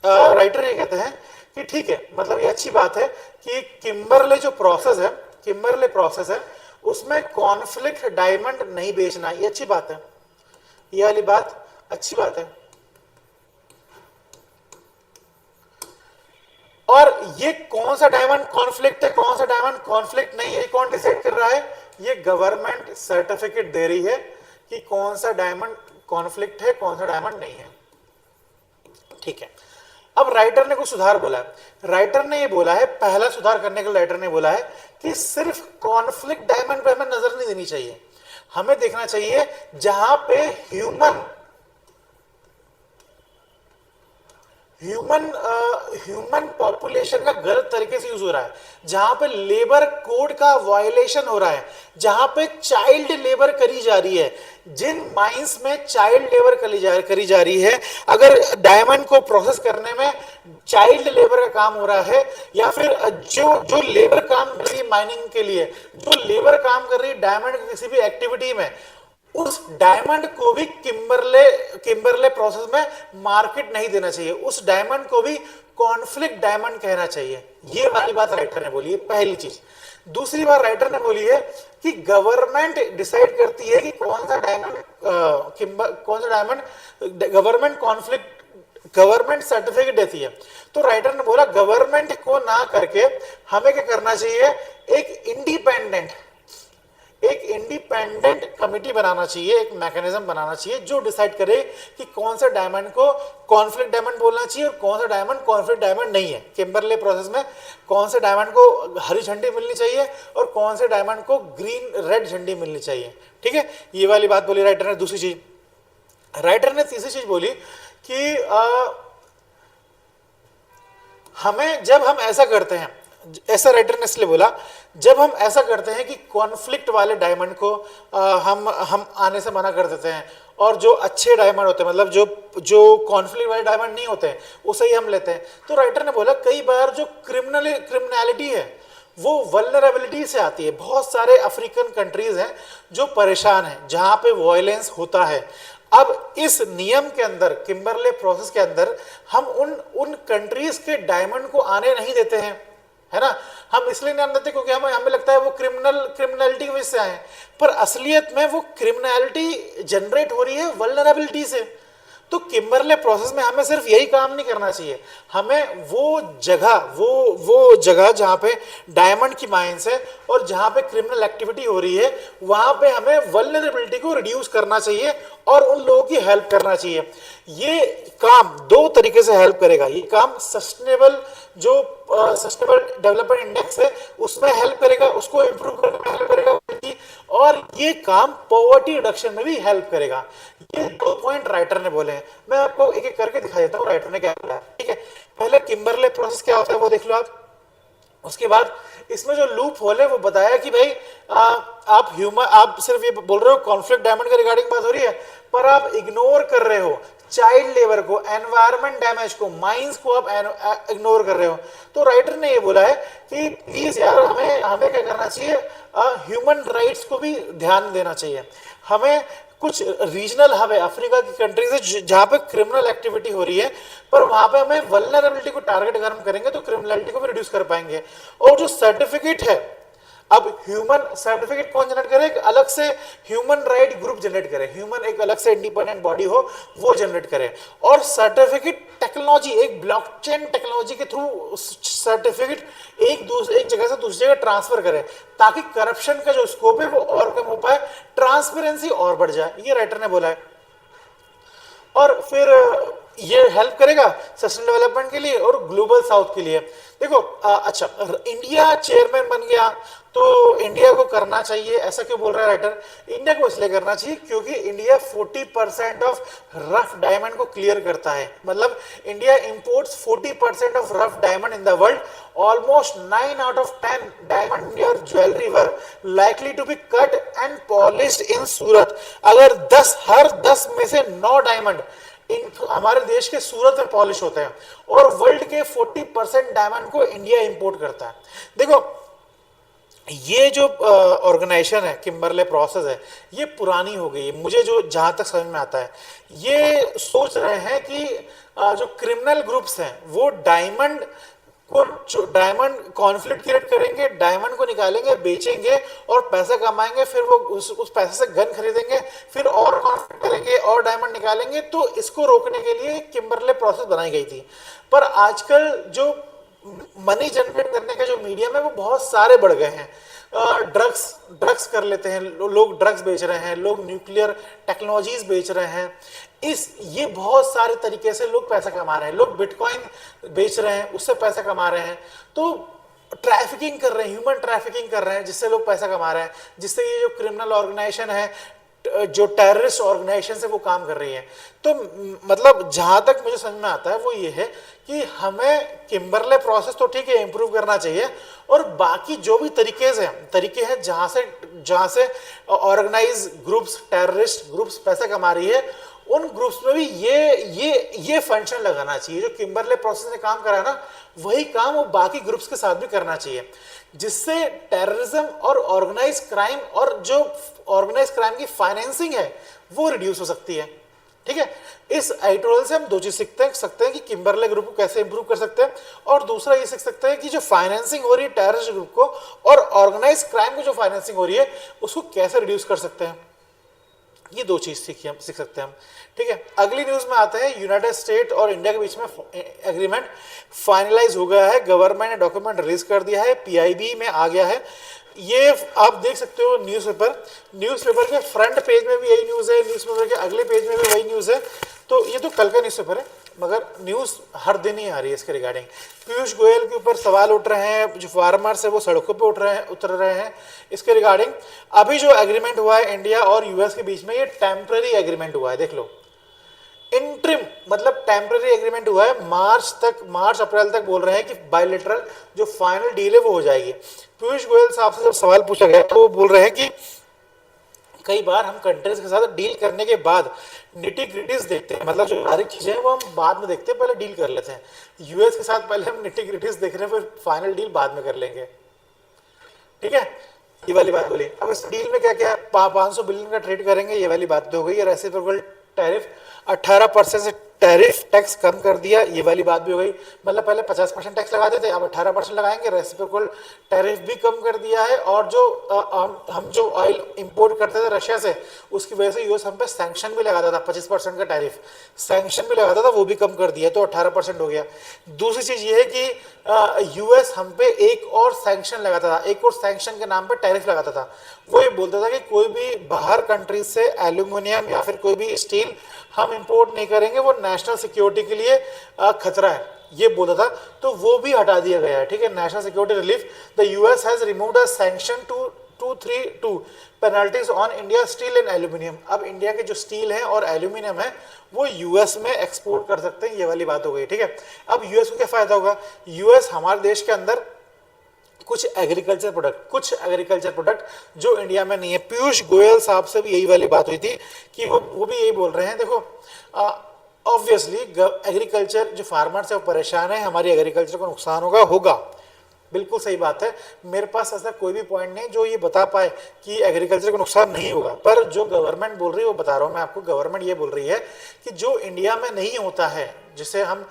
राइटर ये कहते हैं कि ठीक है, मतलब ये अच्छी बात है कि किम्बरले जो प्रोसेस है, किम्बरले प्रोसेस है उसमें कॉन्फ्लिक्ट डायमंड नहीं बेचना, ये अच्छी बात है, ये वाली बात अच्छी बात है। और ये कौन सा डायमंड कॉन्फ्लिक्ट है, कौन सा डायमंड कॉन्फ्लिक्ट नहीं है, कौन डिसाइड कर रहा है? ये गवर्नमेंट सर्टिफिकेट दे रही है कि कौन सा डायमंड कॉन्फ्लिक्ट है, कौन सा डायमंड नहीं है। ठीक है, अब राइटर ने कुछ सुधार बोला है। राइटर ने ये बोला है, पहला सुधार करने के लिए राइटर ने बोला है कि सिर्फ कॉन्फ्लिक्ट डायमंड पे हमें नजर नहीं देनी चाहिए, हमें देखना चाहिए जहां पे ह्यूमन पॉपुलेशन का गलत तरीके से यूज हो रहा है, जहां पे लेबर कोड का वायलेशन हो रहा है, जहां पे चाइल्ड लेबर करी जा रही है, जिन माइंस में चाइल्ड लेबर करी जा रही है, अगर डायमंड को प्रोसेस करने में चाइल्ड लेबर का काम हो रहा है, या फिर जो लेबर काम कर रही है माइनिंग के लिए, जो लेबर काम कर रही है डायमंड की किसी भी एक्टिविटी में, उस डायमंड को भी किम्बरले प्रोसेस में मार्केट नहीं देना चाहिए, उस डायमंड को भी कॉन्फ्लिक्ट डायमंड कहना चाहिए। ये वाली बात राइटर ने बोली है, पहली चीज। दूसरी बात राइटर ने बोली है कि गवर्नमेंट डिसाइड करती है कि कौन सा डायमंड गवर्नमेंट सर्टिफिकेट देती है। तो राइटर ने बोला गवर्नमेंट को ना करके हमें क्या करना चाहिए, एक इंडिपेंडेंट कमिटी बनाना चाहिए, एक मैकेनिज्म बनाना चाहिए जो डिसाइड करे कि कौन सा डायमंड को कॉन्फ्लिक्ट डायमंड बोलना चाहिए और कौन सा डायमंड कॉन्फ्लिक्ट डायमंड नहीं है। किम्बरले प्रोसेस में कौन से डायमंड को हरी झंडी मिलनी चाहिए और कौन से डायमंड को ग्रीन रेड झंडी मिलनी चाहिए। ठीक है, ये वाली बात बोली राइटर ने। दूसरी चीज राइटर ने, तीसरी चीज बोली कि हमें, जब हम ऐसा करते हैं, ऐसा राइटर ने इसलिए बोला, जब हम ऐसा करते हैं कि कॉन्फ्लिक्ट वाले डायमंड को हम आने से मना कर देते हैं और जो अच्छे डायमंड होते हैं, मतलब जो कॉन्फ्लिक्ट वाले डायमंड नहीं होते हैं उसे ही हम लेते हैं, तो राइटर ने बोला कई बार जो क्रिमिनलिटी है वो वल्नरेबिलिटी से आती है। बहुत सारे अफ्रीकन कंट्रीज हैं जो परेशान हैं, जहां पे वायलेंस होता है। अब इस नियम के अंदर, किम्बरले प्रोसेस के अंदर, हम उन कंट्रीज के डायमंड को आने नहीं देते हैं, है ना। हम इसलिए नहीं आने देते क्योंकि हमें लगता है वो क्रिमिनलिटी की वजह से आए, पर असलियत में वो क्रिमिनलिटी जनरेट हो रही है वल्नरेबिलिटी से। तो किम्बरले प्रोसेस में हमें सिर्फ यही काम नहीं करना चाहिए, हमें वो जगह जहां पे डायमंड की माइंस है और जहां पे क्रिमिनल एक्टिविटी हो रही है, वहां पे हमें वल्नरेबिलिटी को रिड्यूस करना चाहिए और उन लोगों की हेल्प करना चाहिए। ये काम दो तरीके से हेल्प करेगा। ये काम सस्टेनेबल जो सस्टेनेबल डेवलपमेंट इंडेक्स है उसमें हेल्प करेगा, उसको इंप्रूव करने में हेल्प करेगा, और ये काम पॉवर्टी रिडक्शन में भी हेल्प करेगा। ये दो पॉइंट राइटर ने बोले हैं, मैं आपको एक एक करके दिखा देता हूँ राइटर ने क्या बोला है। ठीक है, पहले किम्बरले प्रोसेस क्या होता है वो देख लो आप। उसके बाद इसमें जो लूप होल है वो बताया कि भाई आप सिर्फ ये बोल रहे हो कॉन्फ्लिक्ट डायमंड के रिगार्डिंग बात हो रही है, पर आप इग्नोर कर रहे हो चाइल्ड लेबर को, एनवायरमेंट डैमेज को, माइंस को आप इग्नोर कर रहे हो। तो राइटर ने ये बोला है कि प्लीज यार हमें क्या करना चाहिए, ह्यूमन राइट्स को भी ध्यान देना चाहिए। हमें कुछ रीजनल हब है, अफ्रीका की कंट्रीज है जहां पे क्रिमिनल एक्टिविटी हो रही है, पर वहां पे हमें वल्नरेबिलिटी को टारगेट अगर हम करेंगे तो क्रिमिनलिटी को भी रिड्यूस कर पाएंगे। और जो सर्टिफिकेट है, अब ह्यूमन सर्टिफिकेट कौन जनरेट करे, एक अलग से ह्यूमन राइट ग्रुप जनरेट करे, ह्यूमन एक अलग से इंडिपेंडेंट बॉडी हो वो जनरेट करे। और सर्टिफिकेट टेक्नोलॉजी, एक ब्लॉकचेन टेक्नोलॉजी के थ्रू सर्टिफिकेट एक जगह से दूसरी जगह ट्रांसफर करे, ताकि करप्शन का जो स्कोप है वो और कम हो पाए, ट्रांसपेरेंसी और बढ़ जाए, ये राइटर ने बोला है। और फिर ये हेल्प करेगा सस्टेनेबल डेवलपमेंट के लिए और ग्लोबल साउथ के लिए। देखो अच्छा, इंडिया चेयरमैन बन गया तो इंडिया को करना चाहिए, ऐसा क्यों बोल रहा है राइटर? इंडिया को इसलिए करना चाहिए क्योंकि इंडिया 40% ऑफ रफ डायमंड को क्लियर करता है। मतलब India imports 40% of rough diamond in the world. Almost 9 out of 10 diamond in your jewellery were likely to be cut and polished in Surat. अगर हर 10 में से 9 डायमंड हमारे देश के सूरत में पॉलिश होते हैं, और वर्ल्ड के 40% डायमंड को इंडिया इंपोर्ट करता है। देखो ये जो ऑर्गेनाइजेशन है, किम्बरले प्रोसेस है, ये पुरानी हो गई है। मुझे जो जहां तक समझ में आता है, ये सोच रहे हैं कि जो क्रिमिनल ग्रुप्स हैं वो डायमंड कॉन्फ्लिक्ट क्रिएट करेंगे, डायमंड को निकालेंगे, बेचेंगे और पैसा कमाएंगे, फिर वो उस पैसे से गन खरीदेंगे, फिर और कॉन्फ्लिक्ट करेंगे और डायमंड निकालेंगे। तो इसको रोकने के लिए किम्बरले प्रोसेस बनाई गई थी। पर आजकल जो मनी जनरेट करने का जो मीडियम है वो बहुत सारे बढ़ गए हैं। ड्रग्स कर लेते हैं लोग, ड्रग्स बेच रहे हैं लोग, न्यूक्लियर टेक्नोलॉजीज बेच रहे हैं, ये बहुत सारे तरीके से लोग पैसा कमा रहे हैं। लोग बिटकॉइन बेच रहे हैं, उससे पैसा कमा रहे हैं। तो ट्रैफिकिंग कर रहे हैं, ह्यूमन ट्रैफिकिंग कर रहे हैं, जिससे लोग पैसा कमा रहे हैं, जिससे ये जो क्रिमिनल ऑर्गेनाइजेशन है, जो टेररिस्ट ऑर्गेनाइजेशन से वो काम कर रही है। तो मतलब जहां तक मुझे समझ में आता है वो ये है कि हमें किम्बरले प्रोसेस तो ठीक है इंप्रूव करना चाहिए, और बाकी जो भी तरीके हैं जहां से ऑर्गेनाइज ग्रुप्स, टेररिस्ट ग्रुप्स पैसा कमा रही है, उन ग्रुप्स में भी ये फंक्शन लगाना चाहिए। जो किम्बरले प्रोसेस ने काम करा है ना, वही काम वो बाकी ग्रुप्स के साथ भी करना चाहिए, जिससे टेररिज्म और ऑर्गेनाइज क्राइम और जो ऑर्गेनाइज क्राइम की फाइनेंसिंग है वो रिड्यूस हो सकती है। ठीक है, इस एडिटोरियल से हम दो चीज सीख सकते हैं कि किम्बरले ग्रुप को कैसे इंप्रूव कर सकते हैं, और दूसरा ये सीख सकते हैं कि जो फाइनेंसिंग हो रही है टेररिस्ट ग्रुप को और ऑर्गेनाइज क्राइम को जो फाइनेंसिंग हो रही है उसको कैसे रिड्यूस कर सकते हैं। ये दो चीज सीख सकते हैं हम। ठीक है, अगली न्यूज में आते हैं। यूनाइटेड स्टेट और इंडिया के बीच में एग्रीमेंट फाइनलाइज हो गया है, गवर्नमेंट ने डॉक्यूमेंट रिलीज कर दिया है, पीआईबी में आ गया है। ये आप देख सकते हो न्यूज़पेपर के फ्रंट पेज में भी यही न्यूज़ है, न्यूज़पेपर के अगले पेज में भी वही न्यूज़ है। तो ये तो कल का न्यूज़पेपर है, मगर न्यूज़ हर दिन ही आ रही है इसके रिगार्डिंग। पीयूष गोयल के ऊपर सवाल उठ रहे हैं, जो फार्मर्स है वो सड़कों पे उतर रहे हैं इसके रिगार्डिंग। अभी जो एग्रीमेंट हुआ है इंडिया और यूएस के बीच में, ये टेम्पररी एग्रीमेंट हुआ है, देख लो। इंट्रिम मतलब टेम्पररी एग्रीमेंट हुआ है, मार्च अप्रैल तक बोल रहे हैं कि बायलैटरल जो फाइनल डील है वो हो जाएगी। पीयूष गोयल साहब से जब सवाल पूछा गया तो वो बोल रहे हैं कि कई बार हम कंट्रीज के साथ डील करने के बाद निटी ग्रिटीज देखते हैं, मतलब जो सारी चीजें हैं वो हम बाद में देखते हैं, पहले डील कर लेते हैं। यूएस के साथ पहले हम निटी ग्रिटीज देख रहे हैं, फिर फाइनल डील बाद में कर लेंगे। ठीक है, ये वाली बात बोली। अब इस डील में क्या क्या 500 बिलियन का ट्रेड करेंगे, ये वाली बात तो हो गई। रेसिप्रोकल टैरिफ 18% से टैरिफ टैक्स कम कर दिया, ये वाली बात भी हो गई। मतलब पहले 50% टैक्स लगाते थे, अब 18% लगाएंगे। रेसिप्रोकल टैरिफ भी कम कर दिया है। और जो हम जो ऑयल इंपोर्ट करते थे रशिया से, उसकी वजह से यूएस हम पे सैंक्शन भी लगाता था, 25% का टैरिफ सैंक्शन भी लगाता था, वो भी कम कर दिया, तो 18% हो गया। दूसरी चीज ये है कि यूएस हम पे एक और सैंक्शन लगाता था, एक और सैंक्शन के नाम पे टैरिफ लगाता था। वो ये बोलता था कि कोई भी बाहर कंट्रीज से एल्यूमिनियम या फिर कोई भी स्टील हम इंपोर्ट नहीं करेंगे, वो नेशनल सिक्योरिटी के लिए खतरा है, ये बोला था। तो वो भी हटा दिया गया है, ठीक है। National security relief, the US has removed a sanction to 232 penalties on India steel and aluminium. अब इंडिया के जो स्टील है और एल्यूमिनियम है वो यूएस में एक्सपोर्ट कर सकते हैं, ये वाली बात हो गई, ठीक है। अब यूएस को क्या फायदा होगा? यूएस हमारे देश के अंदर कुछ एग्रीकल्चर प्रोडक्ट जो इंडिया में नहीं है। पीयूष गोयल साहब से भी यही वाली बात हुई थी कि वो भी यही बोल रहे हैं। देखो ऑब्वियसली एग्रीकल्चर जो फार्मर्स है वो परेशान है, हमारी एग्रीकल्चर को नुकसान होगा, बिल्कुल सही बात है। मेरे पास ऐसा कोई भी पॉइंट नहीं जो ये बता पाए कि एग्रीकल्चर को नुकसान नहीं होगा, पर जो गवर्नमेंट बोल रही है वो बता रहा हूँ मैं आपको। गवर्नमेंट ये बोल रही है कि जो इंडिया में नहीं होता है, जिसे हम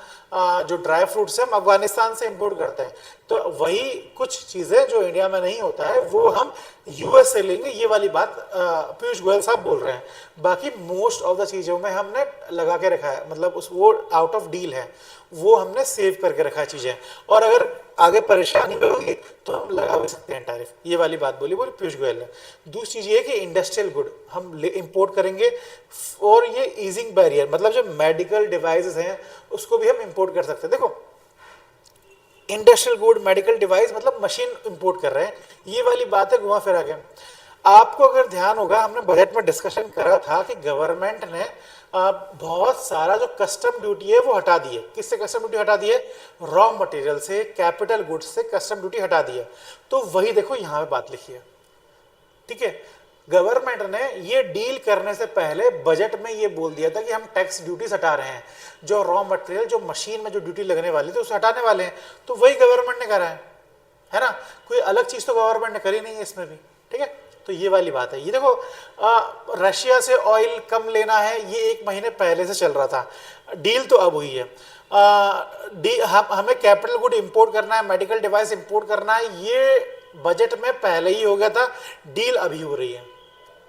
जो ड्राई फ्रूट्स है हम अफगानिस्तान से इंपोर्ट करते हैं, तो वही कुछ चीज़ें जो इंडिया में नहीं होता है वो हम यूएस से लेंगे, ये वाली बात पीयूष गोयल साहब बोल रहे हैं। बाकी मोस्ट ऑफ द चीज़ों में हमने लगा के रखा है, मतलब उस वो आउट ऑफ डील है, वो हमने सेव करके रखा है चीज़ें। और अगर आगे परेशानी होगी तो हम लगा भी सकते हैं टैरिफ, ये वाली बात बोली पीयूष गोयल ने। दूसरी चीज़ ये है कि इंडस्ट्रियल गुड हम इंपोर्ट करेंगे, और ये ईजिंग बैरियर, मतलब जो मेडिकल डिवाइसेस हैं उसको भी हम इंपोर्ट कर सकते हैं। देखो इंडस्ट्रियल गुड, मेडिकल डिवाइस मतलब मशीन इंपोर्ट कर रहे हैं, ये वाली बात है घुमा फिरा के। आपको अगर ध्यान होगा हमने बजट में डिस्कशन करा था कि गवर्नमेंट ने बहुत सारा जो कस्टम ड्यूटी है वो हटा दी है। किससे कस्टम ड्यूटी हटा दी है? रॉ मटेरियल से, कैपिटल गुड्स से कस्टम ड्यूटी हटा दी है। तो वही देखो यहाँ पे बात लिखी है, ठीक है। गवर्नमेंट ने ये डील करने से पहले बजट में ये बोल दिया था कि हम टैक्स ड्यूटीज हटा रहे हैं, जो रॉ मटेरियल जो मशीन में जो ड्यूटी लगने वाली थी उसे हटाने वाले हैं। तो वही गवर्नमेंट ने करा है ना, कोई अलग चीज तो गवर्नमेंट ने करी नहीं है इसमें भी, ठीक है। तो ये वाली बात है। ये देखो रशिया से ऑयल कम लेना है, ये 1 महीने पहले से चल रहा था, डील तो अब हुई है। हमें कैपिटल गुड इंपोर्ट करना है, मेडिकल डिवाइस इंपोर्ट करना है, ये बजट में पहले ही हो गया था, डील अभी हो रही है,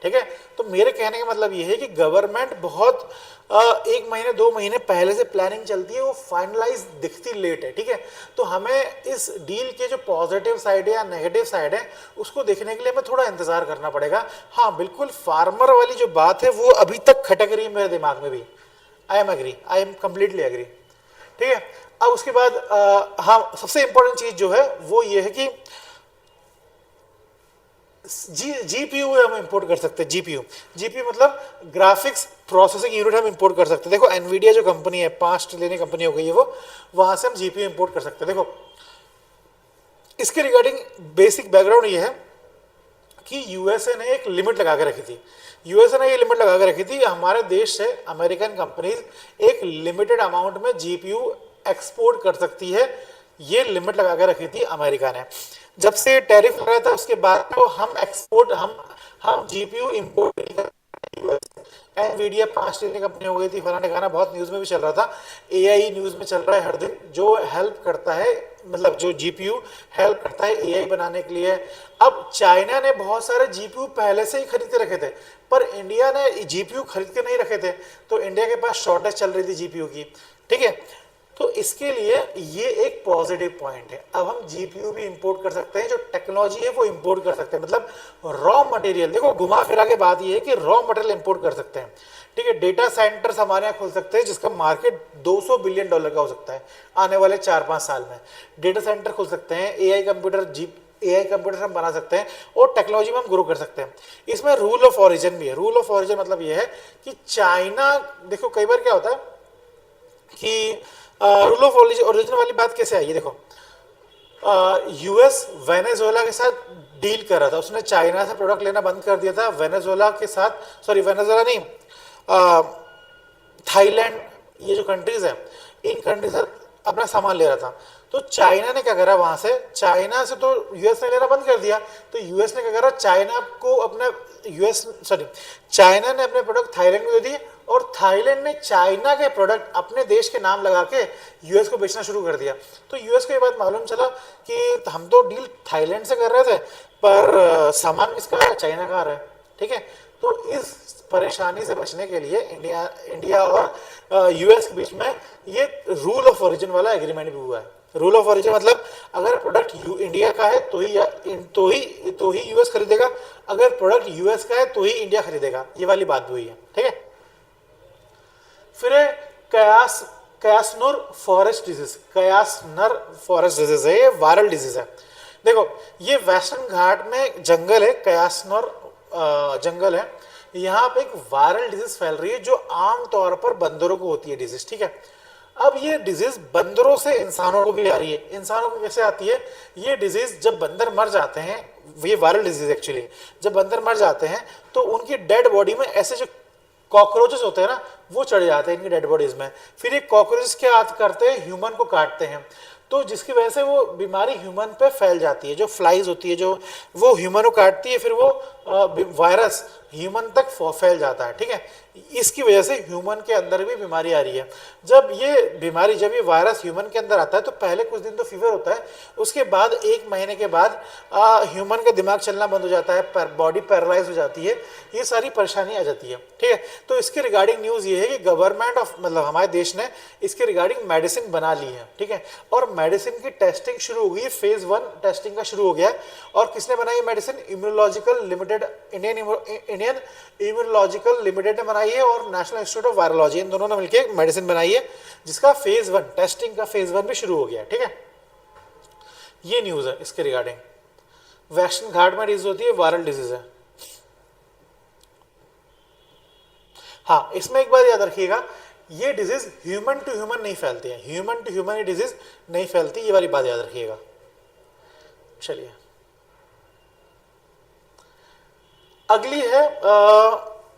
ठीक है। तो मेरे कहने का मतलब ये है कि गवर्नमेंट बहुत 1 महीने 2 महीने पहले से प्लानिंग चलती है, वो फाइनलाइज दिखती लेट है, ठीक है। तो हमें इस डील के जो पॉजिटिव साइड है या नेगेटिव साइड है उसको देखने के लिए हमें थोड़ा इंतजार करना पड़ेगा। हाँ बिल्कुल, फार्मर वाली जो बात है वो अभी तक खटक रही है मेरे दिमाग में भी। आई एम कंप्लीटली एग्री, ठीक है। अब उसके बाद हाँ सबसे इंपॉर्टेंट चीज जो है वो ये है कि जीपीयू हम इंपोर्ट कर सकते हैं। जीपीयू मतलब ग्राफिक्स प्रोसेसिंग यूनिट हम इंपोर्ट कर सकते हैं। देखो एनवीडिया जो कंपनी है, 5 ट्रिलियन कंपनी हो गई है वो, वहां से हम जीपीयू इंपोर्ट कर सकते हैं। देखो इसके रिगार्डिंग बेसिक बैकग्राउंड ये है कि यूएसए ने एक लिमिट लगा के रखी थी। यूएसए ने ये लिमिट लगा के रखी थी, हमारे देश से अमेरिकन कंपनीज एक लिमिटेड अमाउंट में जीपीयू एक्सपोर्ट कर सकती है, ये लिमिट लगा के रखी थी अमेरिका ने। जब से टैरिफ लग रहा था उसके बाद तो हम जीपीयू इंपोर्ट नहीं करते। एनवीडिया 5 ट्रिलियन कंपनी हो गई थी, फलाने गाना बहुत न्यूज में भी चल रहा था, एआई न्यूज में चल रहा है हर दिन, जो हेल्प करता है, मतलब जो जीपीयू हेल्प करता है एआई बनाने के लिए। अब चाइना ने बहुत सारे जीपीयू पहले से ही खरीद के रखे थे, पर इंडिया ने जीपीयू खरीद के नहीं रखे थे, तो इंडिया के पास शॉर्टेज चल रही थी जीपीयू की, ठीक है। तो इसके लिए ये एक पॉजिटिव पॉइंट है। अब हम जीपीयू भी इंपोर्ट कर सकते हैं, जो टेक्नोलॉजी है वो इंपोर्ट कर सकते हैं, मतलब रॉ मटेरियल। देखो घुमा फिरा के बात ये है कि रॉ मटेरियल इंपोर्ट कर सकते हैं, ठीक है। डेटा सेंटर्स हमारे यहाँ खुल सकते हैं जिसका मार्केट $200 बिलियन का हो सकता है आने वाले 4-5 साल में। डेटा सेंटर खुल सकते हैं, एआई कंप्यूटर हम बना सकते हैं, और टेक्नोलॉजी में हम ग्रो कर सकते हैं। इसमें रूल ऑफ ऑरिजिन भी है। रूल ऑफ ऑरिजिन मतलब ये है कि चाइना, देखो कई बार क्या होता है कि रूल ऑफ ओरिजिन वाली बात कैसे आई है? देखो यूएस वेनेजुएला के साथ डील कर रहा था, उसने चाइना से प्रोडक्ट लेना बंद कर दिया था। वेनेजुएला के साथ, सॉरी वेनेजुएला नहीं, थाईलैंड, ये जो कंट्रीज है इन कंट्रीज से अपना सामान ले रहा था। तो चाइना ने क्या करा, वहां से चाइना से तो यूएस ने लेना बंद कर दिया, तो यूएस ने क्या करा, चाइना ने अपने प्रोडक्ट थाईलैंड को दे दिए और थाईलैंड ने चाइना के प्रोडक्ट अपने देश के नाम लगा के यूएस को बेचना शुरू कर दिया। तो यूएस को ये बात मालूम चला कि हम तो डील थाईलैंड से कर रहे थे, पर सामान किसका है, चाइना का आ रहा है। ठीक है, तो इस परेशानी से बचने के लिए इंडिया और यूएस के बीच में ये रूल ऑफ ओरिजिन वाला एग्रीमेंट भी हुआ है। रूल ऑफ ओरिजिन मतलब अगर प्रोडक्ट इंडिया का है तो ही यूएस खरीदेगा, अगर प्रोडक्ट यूएस का है तो ही इंडिया खरीदेगा, ये वाली बात हुई है। ठीक है, फिर कयासनर फॉरेस्ट डिजीज, कयासनर फॉरेस्ट डिजीज है, ये वायरल डिजीज है। देखो ये वेस्टर्न घाट में जंगल है, कयासनर जंगल है, यहाँ पे एक वायरल डिजीज फैल रही है जो आमतौर पर बंदरों को होती है डिजीज। ठीक है, अब ये डिजीज बंदरों से इंसानों को भी आ रही है। इंसानों को कैसे आती है ये डिजीज? जब बंदर मर जाते हैं, ये वायरल डिजीज एक्चुअली, जब बंदर मर जाते हैं तो उनकी डेड बॉडी में ऐसे जो कॉकरोचेस होते हैं ना, वो चढ़ जाते हैं इनकी डेड बॉडीज में। फिर ये कॉकरोचेस क्या करते हैं, ह्यूमन को काटते हैं, तो जिसकी वजह से वो बीमारी ह्यूमन पे फैल जाती है। जो फ्लाइज होती है जो वो ह्यूमन को काटती है, फिर वो वायरस ह्यूमन तक फैल जाता है। ठीक है, इसकी वजह से ह्यूमन के अंदर भी बीमारी आ रही है। जब ये वायरस ह्यूमन के अंदर आता है तो पहले कुछ दिन तो फीवर होता है, उसके बाद 1 महीने के बाद ह्यूमन का दिमाग चलना बंद हो जाता है, बॉडी पैरालाइज हो जाती है, ये सारी परेशानी आ जाती है। ठीक है, तो इसके रिगार्डिंग न्यूज़ ये है कि गवर्नमेंट ऑफ मतलब हमारे देश ने इसके रिगार्डिंग मेडिसिन बना ली है। ठीक है, और मेडिसिन की टेस्टिंग शुरू हो गई है, फेज 1 टेस्टिंग का शुरू हो गया है। और किसने बनाई medicine? Immunological limited, Indian immunological limited ने बनाई है और नेशनल इंस्टीट्यूट ऑफ वायरोलॉजी, इन दोनों ने मिलकर मेडिसिन बनाई है जिसका फेज 1 टेस्टिंग का फेज 1 भी शुरू हो गया है। ठीक है, ये न्यूज है इसके रिगार्डिंग। वेस्टर्न घाट में डिजीज होती है, वायरल डिजीज है। हाँ, इसमें एक बात याद रखिएगा, ये डिजीज ह्यूमन टू ह्यूमन नहीं फैलती है, ह्यूमन टू ह्यूमन ये डिजीज नहीं फैलती, ये वाली बात याद रखिएगा। चलिए अगली है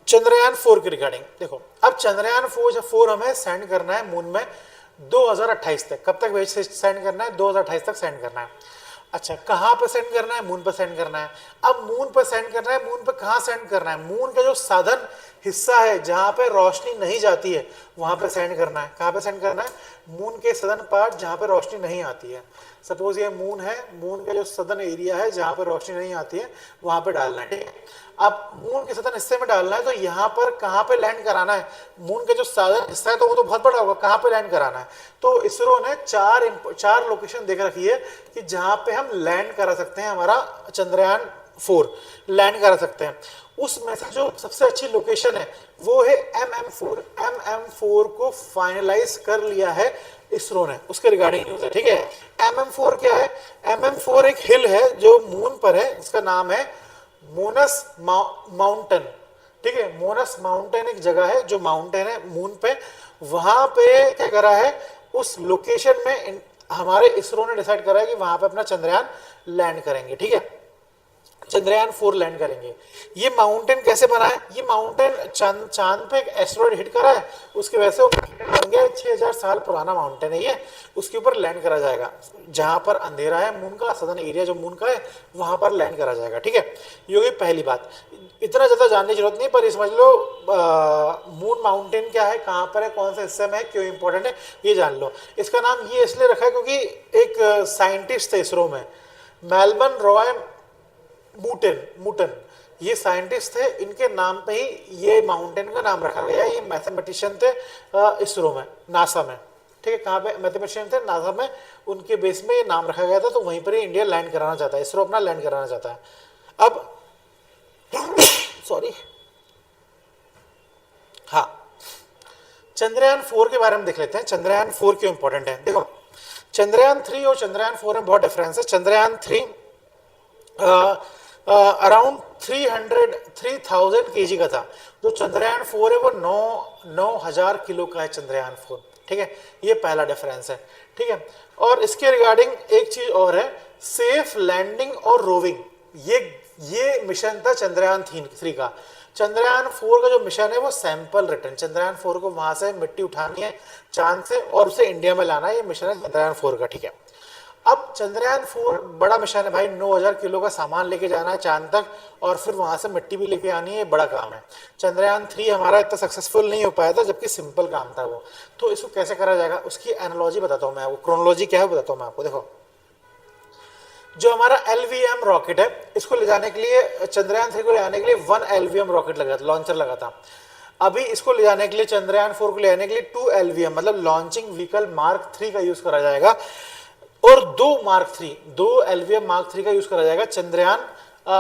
चंद्रयान 4 की रिगार्डिंग। देखो अब चंद्रयान 4 हमें सेंड करना है मून में 2028 तक। कब तक सेंड करना है? 2028 तक सेंड करना है। अच्छा, कहाँ पे सेंड करना है? मून पे सेंड करना है। अब मून पे सेंड करना है, मून पे कहाँ सेंड करना है? मून का जो साधन हिस्सा है जहाँ पे रोशनी नहीं जाती है वहाँ पे सेंड करना है। कहाँ पे सेंड करना है? मून के सदर्न पार्ट जहाँ पे रोशनी नहीं आती है। सपोज ये मून है, मून का जो सदर्न एरिया है जहाँ पे रोशनी नहीं आती है वहाँ पे डालना है। ठीक है, अब मून के सदर्न हिस्से में डालना है तो यहाँ पर कहाँ पे लैंड कराना है? मून का जो साधन हिस्सा है तो वो तो बहुत बड़ा होगा, कहाँ पे लैंड कराना है? तो इसरो ने चार लोकेशन देख रखी है कि जहाँ पे हम लैंड करा सकते हैं, हमारा चंद्रयान 4 लैंड करा सकते हैं। उसमें से जो सबसे अच्छी लोकेशन है वो है MM4। MM4 को फाइनलाइज कर लिया है इसरो ने, उसके रिगार्डिंग न्यूज़ है। ठीक है, MM4 क्या है? MM4 एक हिल है जो मून पर है, इसका नाम है मोनस माउंटेन। ठीक है, मोनस माउंटेन एक जगह है जो माउंटेन है मून पे, वहां पे क्या करा है, उस लोकेशन में हमारे इसरो ने डिसाइड करा है कि वहां पे अपना चंद्रयान लैंड करेंगे। ठीक है, चंद्रयान 4 लैंड करेंगे। ये माउंटेन कैसे बना है? ये माउंटेन चांद पे एक एस्टेरॉयड हिट करा है, उसकी वजह से वो बन गया। 6000 साल पुराना माउंटेन है ये, उसके ऊपर लैंड करा जाएगा। जहां पर अंधेरा है मून का, सदर्न एरिया जो मून का है वहां पर लैंड करा जाएगा। ठीक है, ये होगी पहली बात। इतना ज्यादा जानने की जरूरत नहीं, पर ये समझ लो मून माउंटेन क्या है, कहाँ पर है, कौन से हिस्से में है, क्यों इंपॉर्टेंट है, ये जान लो। इसका नाम ये इसलिए रखा है क्योंकि एक साइंटिस्ट थे इसरो में, मेलबर्न रॉय मूटन, ये साइंटिस्ट थे, इनके नाम पे ही ये माउंटेन का नाम रखा गया। ये मैथमेटिशियन थे इसरो में, नासा में। ठीक है, कहाँ पे मैथमेटिशियन थे? नासा में, उनके बेस में ये नाम रखा गया था। तो वहीं पर ही इंडिया लैंड कराना चाहता है, इसरो अपना लैंड कराना चाहता है। अब सॉरी, हाँ, चंद्रयान 4 के बारे में देख लेते हैं। चंद्रयान 4 क्यों इंपॉर्टेंट है? देखो चंद्रयान 3 और चंद्रयान 4 में बहुत डिफरेंस है। चंद्रयान 3 अराउंड 3000 kg का था, जो चंद्रयान 4 है वो 9000 किलो का है चंद्रयान 4। ठीक है, ये पहला डिफरेंस है। ठीक है, और इसके रिगार्डिंग एक चीज और है, सेफ लैंडिंग और रोविंग। ये मिशन था चंद्रयान 3 का। चंद्रयान 4 का जो मिशन है वो सैंपल रिटर्न, चंद्रयान 4 को वहां से मिट्टी उठानी है चांद से और उसे इंडिया में लाना है, ये मिशन है चंद्रयान 4 का। ठीक है, अब चंद्रयान 4 बड़ा मिशन है भाई, 9000 किलो का सामान लेके जाना है चांद तक और फिर वहां से मिट्टी भी लेके आनी है, बड़ा काम है। चंद्रयान 3 हमारा इतना सक्सेसफुल नहीं हो पाया था, जबकि सिंपल काम था वो। तो इसको कैसे करा जाएगा, उसकी एनालॉजी बताता हूँ मैं आपको, क्रोनोलॉजी क्या है बताता हूँ मैं आपको। देखो, जो हमारा LVM रॉकेट है, इसको ले जाने के लिए, चंद्रयान 3 को ले जाने के लिए 1 LVM रॉकेट लगा था, लॉन्चर लगा था। अभी इसको ले जाने के लिए, चंद्रयान 4 को ले जाने के लिए 2 LVM मतलब लॉन्चिंग व्हीकल मार्क 3 का यूज करा जाएगा, और 2 LVM मार्क 3 का यूज करा जाएगा चंद्रयान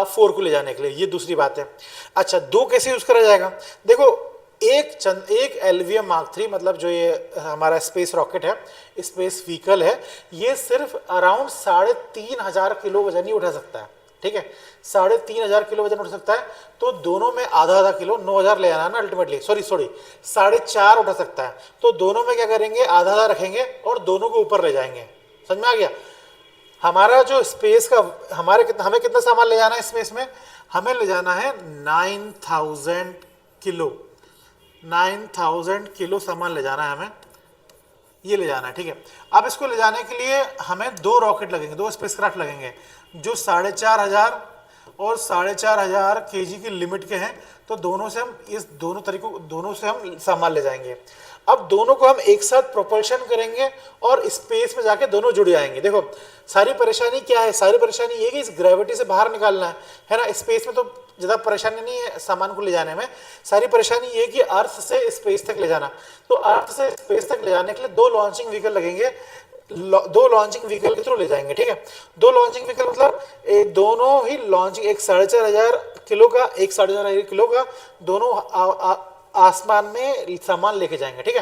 4 को ले जाने के लिए। ये दूसरी बात है। अच्छा, 2 कैसे यूज करा जाएगा, देखो, एक LVM मार्क 3 मतलब जो ये हमारा स्पेस रॉकेट है, स्पेस व्हीकल है, ये सिर्फ अराउंड 3500 किलो वजन ही उठा सकता है। ठीक है, 3500 किलो वजन उठ सकता है। तो दोनों में आधा आधा किलो, 9000 ले आना ना अल्टीमेटली, सॉरी 4.5 उठा सकता है। तो दोनों में क्या करेंगे, आधा आधा रखेंगे और दोनों को ऊपर ले जाएंगे। समझ में आ गया। हमारा जो स्पेस का, हमें कितना सामान ले जाना है स्पेस में, हमें ले जाना है 9000 किलो, 9000 किलो सामान ले जाना है हमें, ये ले जाना है। ठीक है, अब इसको ले जाने के लिए हमें 2 रॉकेट लगेंगे, 2 स्पेसक्राफ्ट लगेंगे, जो 4500 और 4500 केजी की लिमिट के हैं। तो दोनों से हम दोनों से हम सामान ले जाएंगे। अब दोनों को हम एक साथ प्रोपल्शन करेंगे और स्पेस में जाके दोनों जुड़ जाएंगे। देखो, सारी परेशानी क्या है, सारी परेशानी ये कि इस ग्रेविटी से बाहर निकालना है ना। स्पेस में तो ज़्यादा परेशानी नहीं है सामान को ले जाने में, सारी परेशानी ये कि अर्थ से स्पेस तक ले जाना। तो अर्थ से स्पेस तक ले जाने के लिए 2 लॉन्चिंग व्हीकल लगेंगे, 2 लॉन्चिंग व्हीकल के थ्रू ले जाएंगे। ठीक है, 2 लॉन्चिंग व्हीकल मतलब दोनों ही लॉन्चिंग, एक 4500 किलो का, एक 4500 किलो का, दोनों आसमान में सामान लेके जाएंगे। ठीक है,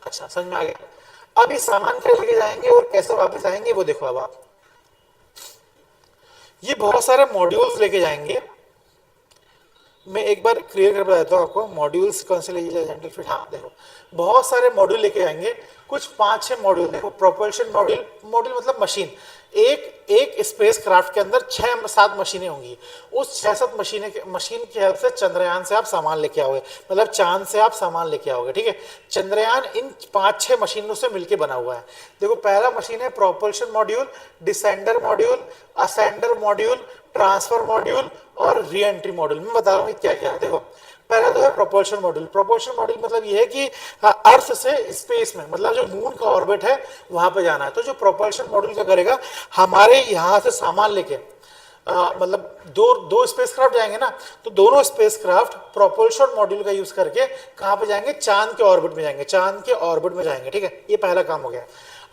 अच्छा समझ में आ गया। अब इस सामान को लेके जाएंगे और कैसे वापस आएंगे वो देखो। अब आप ये बहुत सारे मॉड्यूल्स लेके जाएंगे। मैं एक बार क्लियर कर बताता हूँ आपको, मॉड्यूल्स कौन से लेके जाएंगे फिर। हाँ देखो, बहुत सारे मॉड्यूल लेके आएंगे, कुछ 5-6 मॉड्यूल। देखो, प्रोपल्शन मॉड्यूल, मॉड्यूल मतलब मशीन, एक स्पेस क्राफ्ट के अंदर 6-7 मशीनें होंगी। उस 6-7 मशीन की हेल्प से चंद्रयान से आप सामान लेके आओगे, मतलब चांद से आप सामान लेके आओगे। ठीक है, चंद्रयान इन 5-6 मशीनों से मिलके बना हुआ है। देखो, पहला मशीन है propulsion module, descender module, ascender module, transfer module और री एंट्री मॉड्यूल। मैं बता रहा हूँ क्या क्या है। देखो, पहला तो है प्रोपल्शन मॉड्यूल। प्रोपल्शन मॉड्यूल मतलब ये है कि अर्थ से स्पेस में, मतलब जो मून का ऑर्बिट है वहां पे जाना है। तो जो प्रोपल्शन मॉड्यूल क्या करेगा, हमारे यहाँ से सामान लेके, मतलब दो स्पेसक्राफ्ट जाएंगे ना, तो दोनों स्पेसक्राफ्ट प्रोपल्शन मॉड्यूल का यूज करके कहाँ पे जाएंगे, चांद के ऑर्बिट में जाएंगे, चांद के ऑर्बिट में जाएंगे। ठीक है, ये पहला काम हो गया।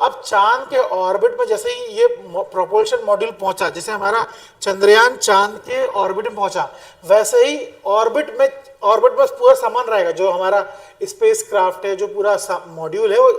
अब चांद के ऑर्बिट में जैसे ही ये प्रोपल्शन मॉड्यूल पहुंचा, जैसे हमारा चंद्रयान चांद के ऑर्बिट में पहुंचा, वैसे ही ऑर्बिट में पूरा सामान रहेगा। जो हमारा स्पेस क्राफ्ट है, जो पूरा मॉड्यूल है, वो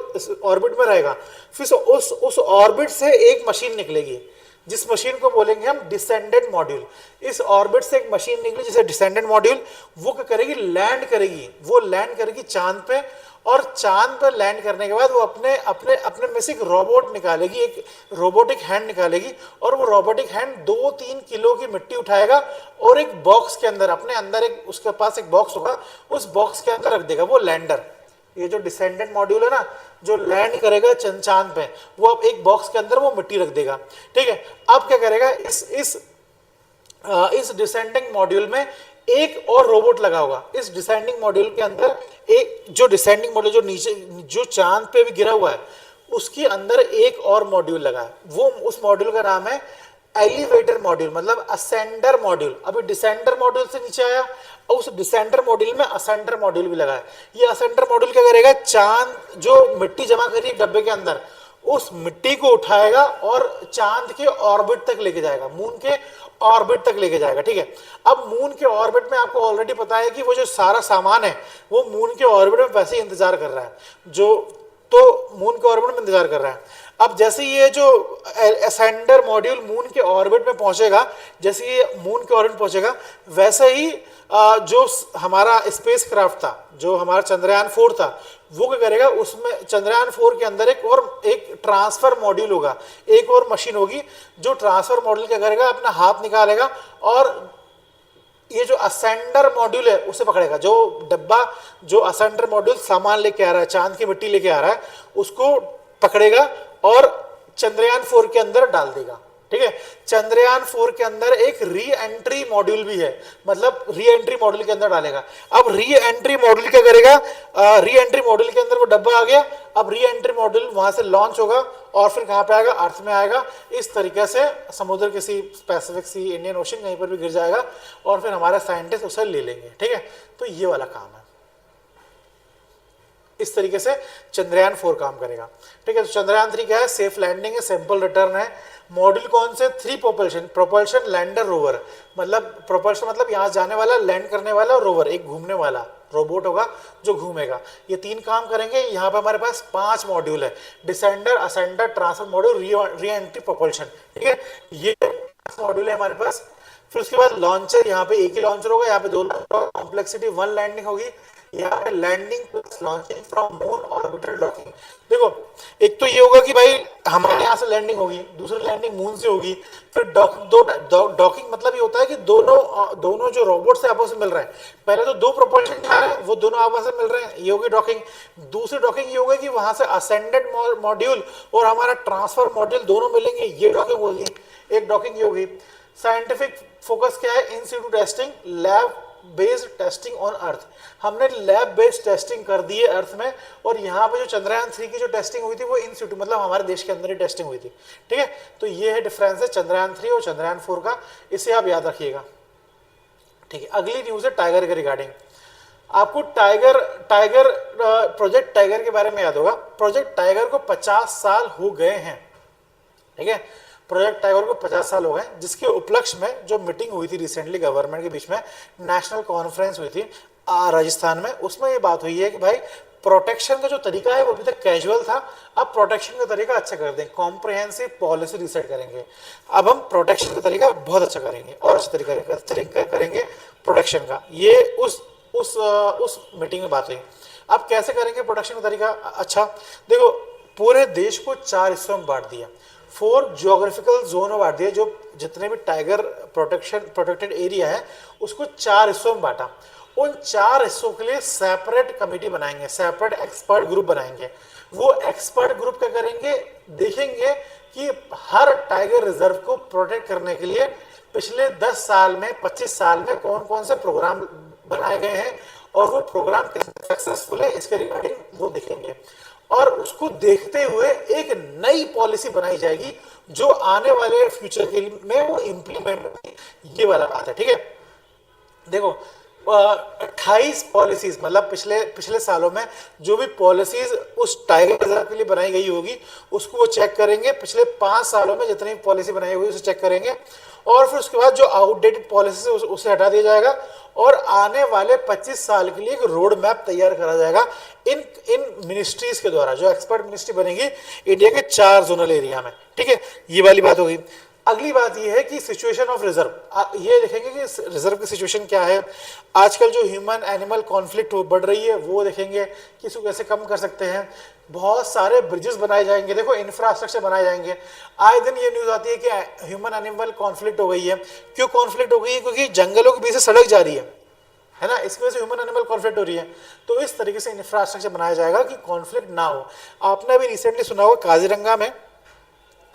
ऑर्बिट में रहेगा। फिर उस ऑर्बिट से एक मशीन निकलेगी, जिस मशीन को बोलेंगे हम डिसेंडेंट मॉड्यूल। इस ऑर्बिट से एक मशीन निकली जिसे डिसेंडेंट मॉड्यूल, वो क्या करेगी, लैंड करेगी। वो लैंड करेगी चांद पे, और चांद पर लैंड करने के बाद वो अपने में से एक रोबोट निकालेगी, एक रोबोटिक हैंड निकालेगी, और वो रोबोटिक हैंड 2-3 किलो की मिट्टी उठाएगा और एक बॉक्स के अंदर, अपने अंदर एक, उसके पास एक बॉक्स होगा, उस बॉक्स के अंदर रख देगा। वो लैंडर, ये जो डिसेंडेंट मॉड्यूल है ना, जो लैंड करेगा चांद पे, वो अब एक बॉक्स के अंदर वो मिट्टी रख देगा। ठीक है, अब क्या करेगा, इस डिसेंडिंग मॉड्यूल में एक और रोबोट लगा होगा। इस डिसेंडिंग मॉड्यूल के अंदर एक, जो डिसेंडिंग मॉड्यूल जो नीचे, जो चांद पे भी गिरा हुआ है, उसके अंदर एक और मॉड्यूल लगा है। वो, उस मॉड्यूल का नाम है एलिवेटर मॉड्यूल, मतलब असेंडर मॉड्यूल। अभी डिसेंडर मॉड्यूल से नीचे आया, और उस डिसेंडर मॉड्यूल में असेंडर मॉड्यूल भी लगा है। ये असेंडर मॉड्यूल क्या करेगा, चांद जो मिट्टी जमा करी डब्बे के अंदर, उस मिट्टी को उठाएगा और चांद के ऑर्बिट तक लेके जाएगा, मून के ऑर्बिट तक लेके जाएगा। ठीक है, अब मून के ऑर्बिट में आपको ऑलरेडी पता है कि वो जो सारा सामान है वो मून के ऑर्बिट में वैसे ही इंतजार कर रहा है, तो मून के ऑर्बिट में इंतजार कर रहा है। अब जैसे ये जो असेंडर मॉड्यूल मून के ऑर्बिट में पहुंचेगा, जैसे ये मून के ऑर्बिट पहुंचेगा, वैसे ही जो हमारा स्पेस क्राफ्ट था, जो हमारा चंद्रयान 4 था, वो क्या करेगा, उसमें चंद्रयान 4 के अंदर एक ट्रांसफर मॉड्यूल होगा, एक और मशीन होगी। जो ट्रांसफर मॉड्यूल क्या करेगा, अपना हाथ निकालेगा और ये जो असेंडर मॉड्यूल है उसे पकड़ेगा। जो डब्बा, जो असेंडर मॉड्यूल सामान लेके आ रहा है, चांद की मिट्टी लेके आ रहा है, उसको पकड़ेगा और चंद्रयान 4 के अंदर डाल देगा। ठीक है, चंद्रयान 4 के अंदर एक री एंट्री मॉड्यूल भी है, मतलब री एंट्री मॉड्यूल के अंदर डालेगा। अब री एंट्री मॉड्यूल क्या करेगा, री एंट्री मॉड्यूल के अंदर वो डब्बा आ गया, अब री एंट्री मॉड्यूल वहां से लॉन्च होगा और फिर कहां पे आएगा, अर्थ में आएगा। इस तरीके से समुद्र किसी पैसिफिक सी, इंडियन ओशन कहीं पर भी गिर जाएगा और फिर हमारे साइंटिस्ट उसे ले लेंगे। ठीक है, तो ये वाला काम है, इस तरीके से चंद्रयान 4 काम करेगा। ठीक है, तो चंद्रयान 3 क्या है, सेफ लैंडिंग है, सिंपल रिटर्न है। मॉड्यूल कौन से, 3 प्रोपल्शन लैंडर रोवर, मतलब प्रोपल्शन मतलब यहां जाने वाला, लैंड करने वाला, रोवर एक घूमने वाला रोबोट होगा जो घूमेगा। ये 3 काम करेंगे। यहाँ पे हमारे पास 5 मॉड्यूल है, descender, ascender, transfer module, re entry propulsion. ठीक है, ये मॉड्यूल है हमारे पास। फिर उसके बाद लॉन्चर, यहाँ पे एक ही लॉन्चर होगा, यहाँ पे 2 कॉम्प्लेक्सिटी 1 लैंडिंग होगी, यहाँ पे landing plus launching from moon orbital docking. देखो, एक तो ये होगा कि भाई हमारे यहाँ से लैंडिंग होगी, दूसरी लैंडिंग मून से होगी। फिर डॉकिंग मतलब ये होता है कि दोनों जो रोबोट से आपस में मिल रहे हैं, पहले तो 2 प्रोपल्शन जा रहे हैं, वो दोनों आपस में मिल रहे हैं, ये होगी डॉकिंग। दूसरी डॉकिंग ये होगी कि वहां से असेंडेड मॉड्यूल और हमारा ट्रांसफर मॉड्यूल दोनों मिलेंगे, ये डॉकिंग होगी, एक डॉकिंग ये होगी। साइंटिफिक फोकस क्या है, in situ testing, lab based testing on Earth. हमने लैब बेस्ड टेस्टिंग कर दी है अर्थ में, और यहाँ पे जो चंद्रयान 3 की जो टेस्टिंग हुई थी वो इन सिटू, मतलब हमारे देश के अंदर ही टेस्टिंग हुई थी। ठीक है, तो ये है डिफरेंस है चंद्रयान 3 और चंद्रयान 4 का, इसे आप याद रखिएगा। ठीक है, अगली न्यूज है टाइगर के रिगार्डिंग। आपको टाइगर प्रोजेक्ट टाइगर के बारे में याद होगा। प्रोजेक्ट टाइगर को 50 साल हो गए हैं। ठीक है, प्रोजेक्ट टाइगर को 50 साल हो गए, जिसके उपलक्ष्य में जो मीटिंग हुई थी रिसेंटली गवर्नमेंट के बीच में, नेशनल कॉन्फ्रेंस हुई थी राजस्थान में, उसमें ये बात हुई है कि भाई प्रोटेक्शन का जो तरीका है वो अभी तक कैजुअल था, अब प्रोटेक्शन का तरीका अच्छा कर दें, कॉम्प्रिहेंसिव पॉलिसी रिसेट करेंगे। अब हम प्रोटेक्शन का तरीका बहुत अच्छा करेंगे और अच्छा तरीका करेंगे प्रोटेक्शन का। ये उस मीटिंग में बात हुई। अब कैसे करेंगे प्रोटेक्शन का तरीका अच्छा, देखो पूरे देश को 4 हिस्सों में बांट दिया, 4 ज्योग्राफिकल जोन में बांट दिया। जो जितने भी टाइगर प्रोटेक्टेड एरिया है उसको 4 हिस्सों में बांटा। उन 4 हिस्सों के लिए सेपरेट कमेटी बनाएंगे, सेपरेट एक्सपर्ट ग्रुप बनाएंगे। वो एक्सपर्ट ग्रुप क्या करेंगे, देखेंगे कि हर टाइगर रिजर्व को प्रोटेक्ट करने के लिए पिछले 10 साल में, 25 साल में कौन कौन से प्रोग्राम बनाए गए हैं और वो प्रोग्राम कितने सक्सेसफुल है, इसके रिगार्डिंग वो देखेंगे। और उसको देखते हुए एक नई पॉलिसी बनाई जाएगी जो आने वाले फ्यूचर के लिए में वो इंप्लीमेंट होगी, ये वाला बात है। ठीक है, देखो 28 पॉलिसीज, मतलब पिछले सालों में जो भी पॉलिसीज उस टाइगर रिजर्व के लिए बनाई गई होगी उसको वो चेक करेंगे। पिछले 5 सालों में जितनी पॉलिसी बनाई हुई उसे चेक करेंगे, और फिर उसके बाद जो आउटडेटेड पॉलिसी उसे हटा दिया जाएगा और आने वाले 25 साल के लिए एक रोड मैप तैयार करा जाएगा इन मिनिस्ट्रीज के द्वारा, जो एक्सपर्ट मिनिस्ट्री बनेगी इंडिया के 4 जोनल एरिया में। ठीक है, ये वाली बात होगी। अगली बात ये है कि सिचुएशन ऑफ रिजर्व, ये देखेंगे कि रिजर्व की सिचुएशन क्या है। आजकल जो ह्यूमन एनिमल कॉन्फ्लिक्ट बढ़ रही है वो देखेंगे कि इसको कैसे कम कर सकते हैं। बहुत सारे ब्रिजेस बनाए जाएंगे, देखो इंफ्रास्ट्रक्चर बनाए जाएंगे। आए दिन ये न्यूज आती है कि ह्यूमन एनिमल कॉन्फ्लिक्ट हो गई है। क्यों कॉन्फ्लिक्ट हो गई है, क्योंकि जंगलों के बीच से सड़क जा रही है ना, इसकी वजह से ह्यूमन एनिमल कॉन्फ्लिक्ट हो रही है। तो इस तरीके से इंफ्रास्ट्रक्चर बनाया जाएगा कि कॉन्फ्लिक्ट ना हो। आपने अभी रिसेंटली सुना होगा काजीरंगा में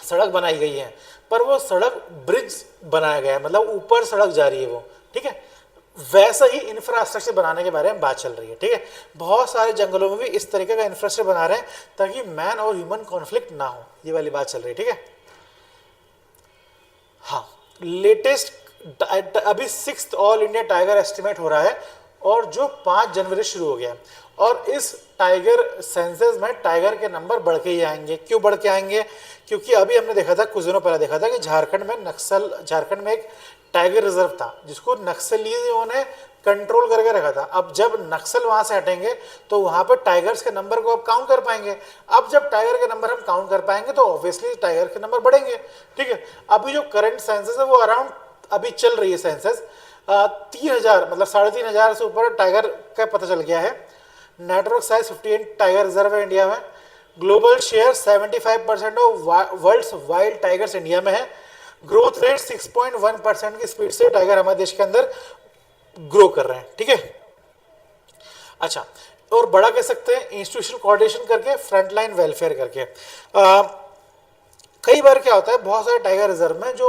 सड़क बनाई गई है, पर वो सड़क ब्रिज बनाया गया है, मतलब ऊपर सड़क जा रही है वो। ठीक है, वैसा ही इंफ्रास्ट्रक्चर बनाने के बारे में बात चल रही है। ठीक है, बहुत सारे जंगलों में भी इस तरीके का इंफ्रास्ट्रक्चर बना रहे हैं ताकि मैन और ह्यूमन कॉन्फ्लिक्ट ना हो, ये वाली बात चल रही है। ठीक है, हाँ, लेटेस्ट अभी 6th all India tiger estimate हो रहा है और जो 5 जनवरी शुरू हो गया, और इस टाइगर सेंसस में टाइगर के नंबर बढ़ के ही आएंगे। क्यों बढ़ के आएंगे, क्योंकि अभी हमने देखा था, कुछ दिनों पहले देखा था कि झारखंड में एक टाइगर रिजर्व था जिसको नक्सलियों ने कंट्रोल करके रखा था। अब जब नक्सल वहां से हटेंगे तो वहां पर टाइगर्स के नंबर को अब काउंट कर पाएंगे। अब जब टाइगर के नंबर हम काउंट कर पाएंगे तो ऑब्वियसली टाइगर के नंबर बढ़ेंगे। ठीक है, अभी जो करंट सेंसस है वो अराउंड अभी चल रही है सेंसस 3000, मतलब 3500 से ऊपर टाइगर का पता चल गया है। नेटवर्क साइज 58 टाइगर रिजर्व है इंडिया में। Global share 75% of world's wild tigers India में है। ग्रोथ रेट 6.1% की स्पीड से टाइगर हमारे देश के अंदर ग्रो कर रहे हैं। ठीक है, अच्छा, और बड़ा कह सकते हैं इंस्टीट्यूशनल कोऑर्डिनेशन करके, फ्रंटलाइन वेलफेयर करके। कई बार क्या होता है, बहुत सारे टाइगर रिजर्व में जो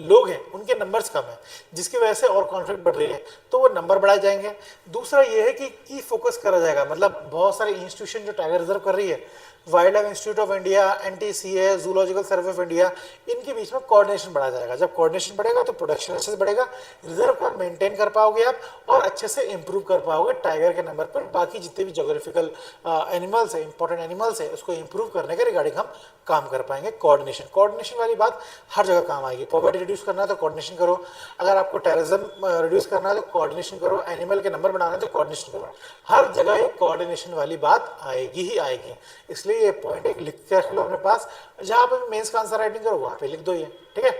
लोग हैं उनके नंबर्स कम है, जिसकी वजह से और कॉन्फ्लिक्ट बढ़ रही है, तो वो नंबर बढ़ाए जाएंगे। दूसरा ये है कि की फोकस करा जाएगा, मतलब बहुत सारे इंस्टीट्यूशन जो टाइगर रिजर्व कर रही है, wild life institute of India, NTCA, zoological survey of India, इनके बीच में कोऑर्डिनेशन बढ़ाया जाएगा। जब कोऑर्डिनेशन बढ़ेगा तो प्रोडक्शन अच्छे से बढ़ेगा, रिजर्व को मेंटेन कर पाओगे आप और अच्छे से इंप्रूव कर पाओगे टाइगर के नंबर पर। बाकी जितने भी जोग्राफिकल एनिमल्स है, इंपॉर्टेंट एनिमल्स है, उसको इंप्रूव करने के रिगार्डिंग हम काम कर पाएंगे। कोऑर्डिनेशन वाली बात हर जगह काम आएगी। पॉवर्टी रिड्यूस करना है तो कोऑर्डिनेशन करो, अगर आपको टेररिज्म रिड्यूस करना है तो कोऑर्डिनेशन करो, एनिमल के नंबर बढ़ाना है तो कोऑर्डिनेशन करो। हर जगह एक कोऑर्डिनेशन वाली बात आएगी ही आएगी। इसलिए ये पॉइंट एक लिख के रख लो अपने पास, जहां पे मेंस का आंसर राइटिंग करो वहां पे लिख दो ये, ठीक है।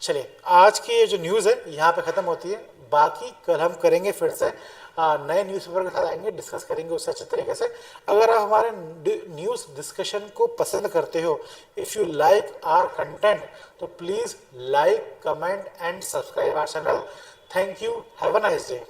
चलिए, आज की ये जो न्यूज़ है यहाँ पे ख़त्म होती है। बाकी कल हम करेंगे फिर से नए न्यूज़पेपर के साथ आएंगे, डिस्कस करेंगे उससे अच्छे तरीके से। अगर आप हमारे न्यूज़ डिस्कशन को पसंद करते हो, if you like our content, तो please like, comment and subscribe our channel. Thank you, have a nice day.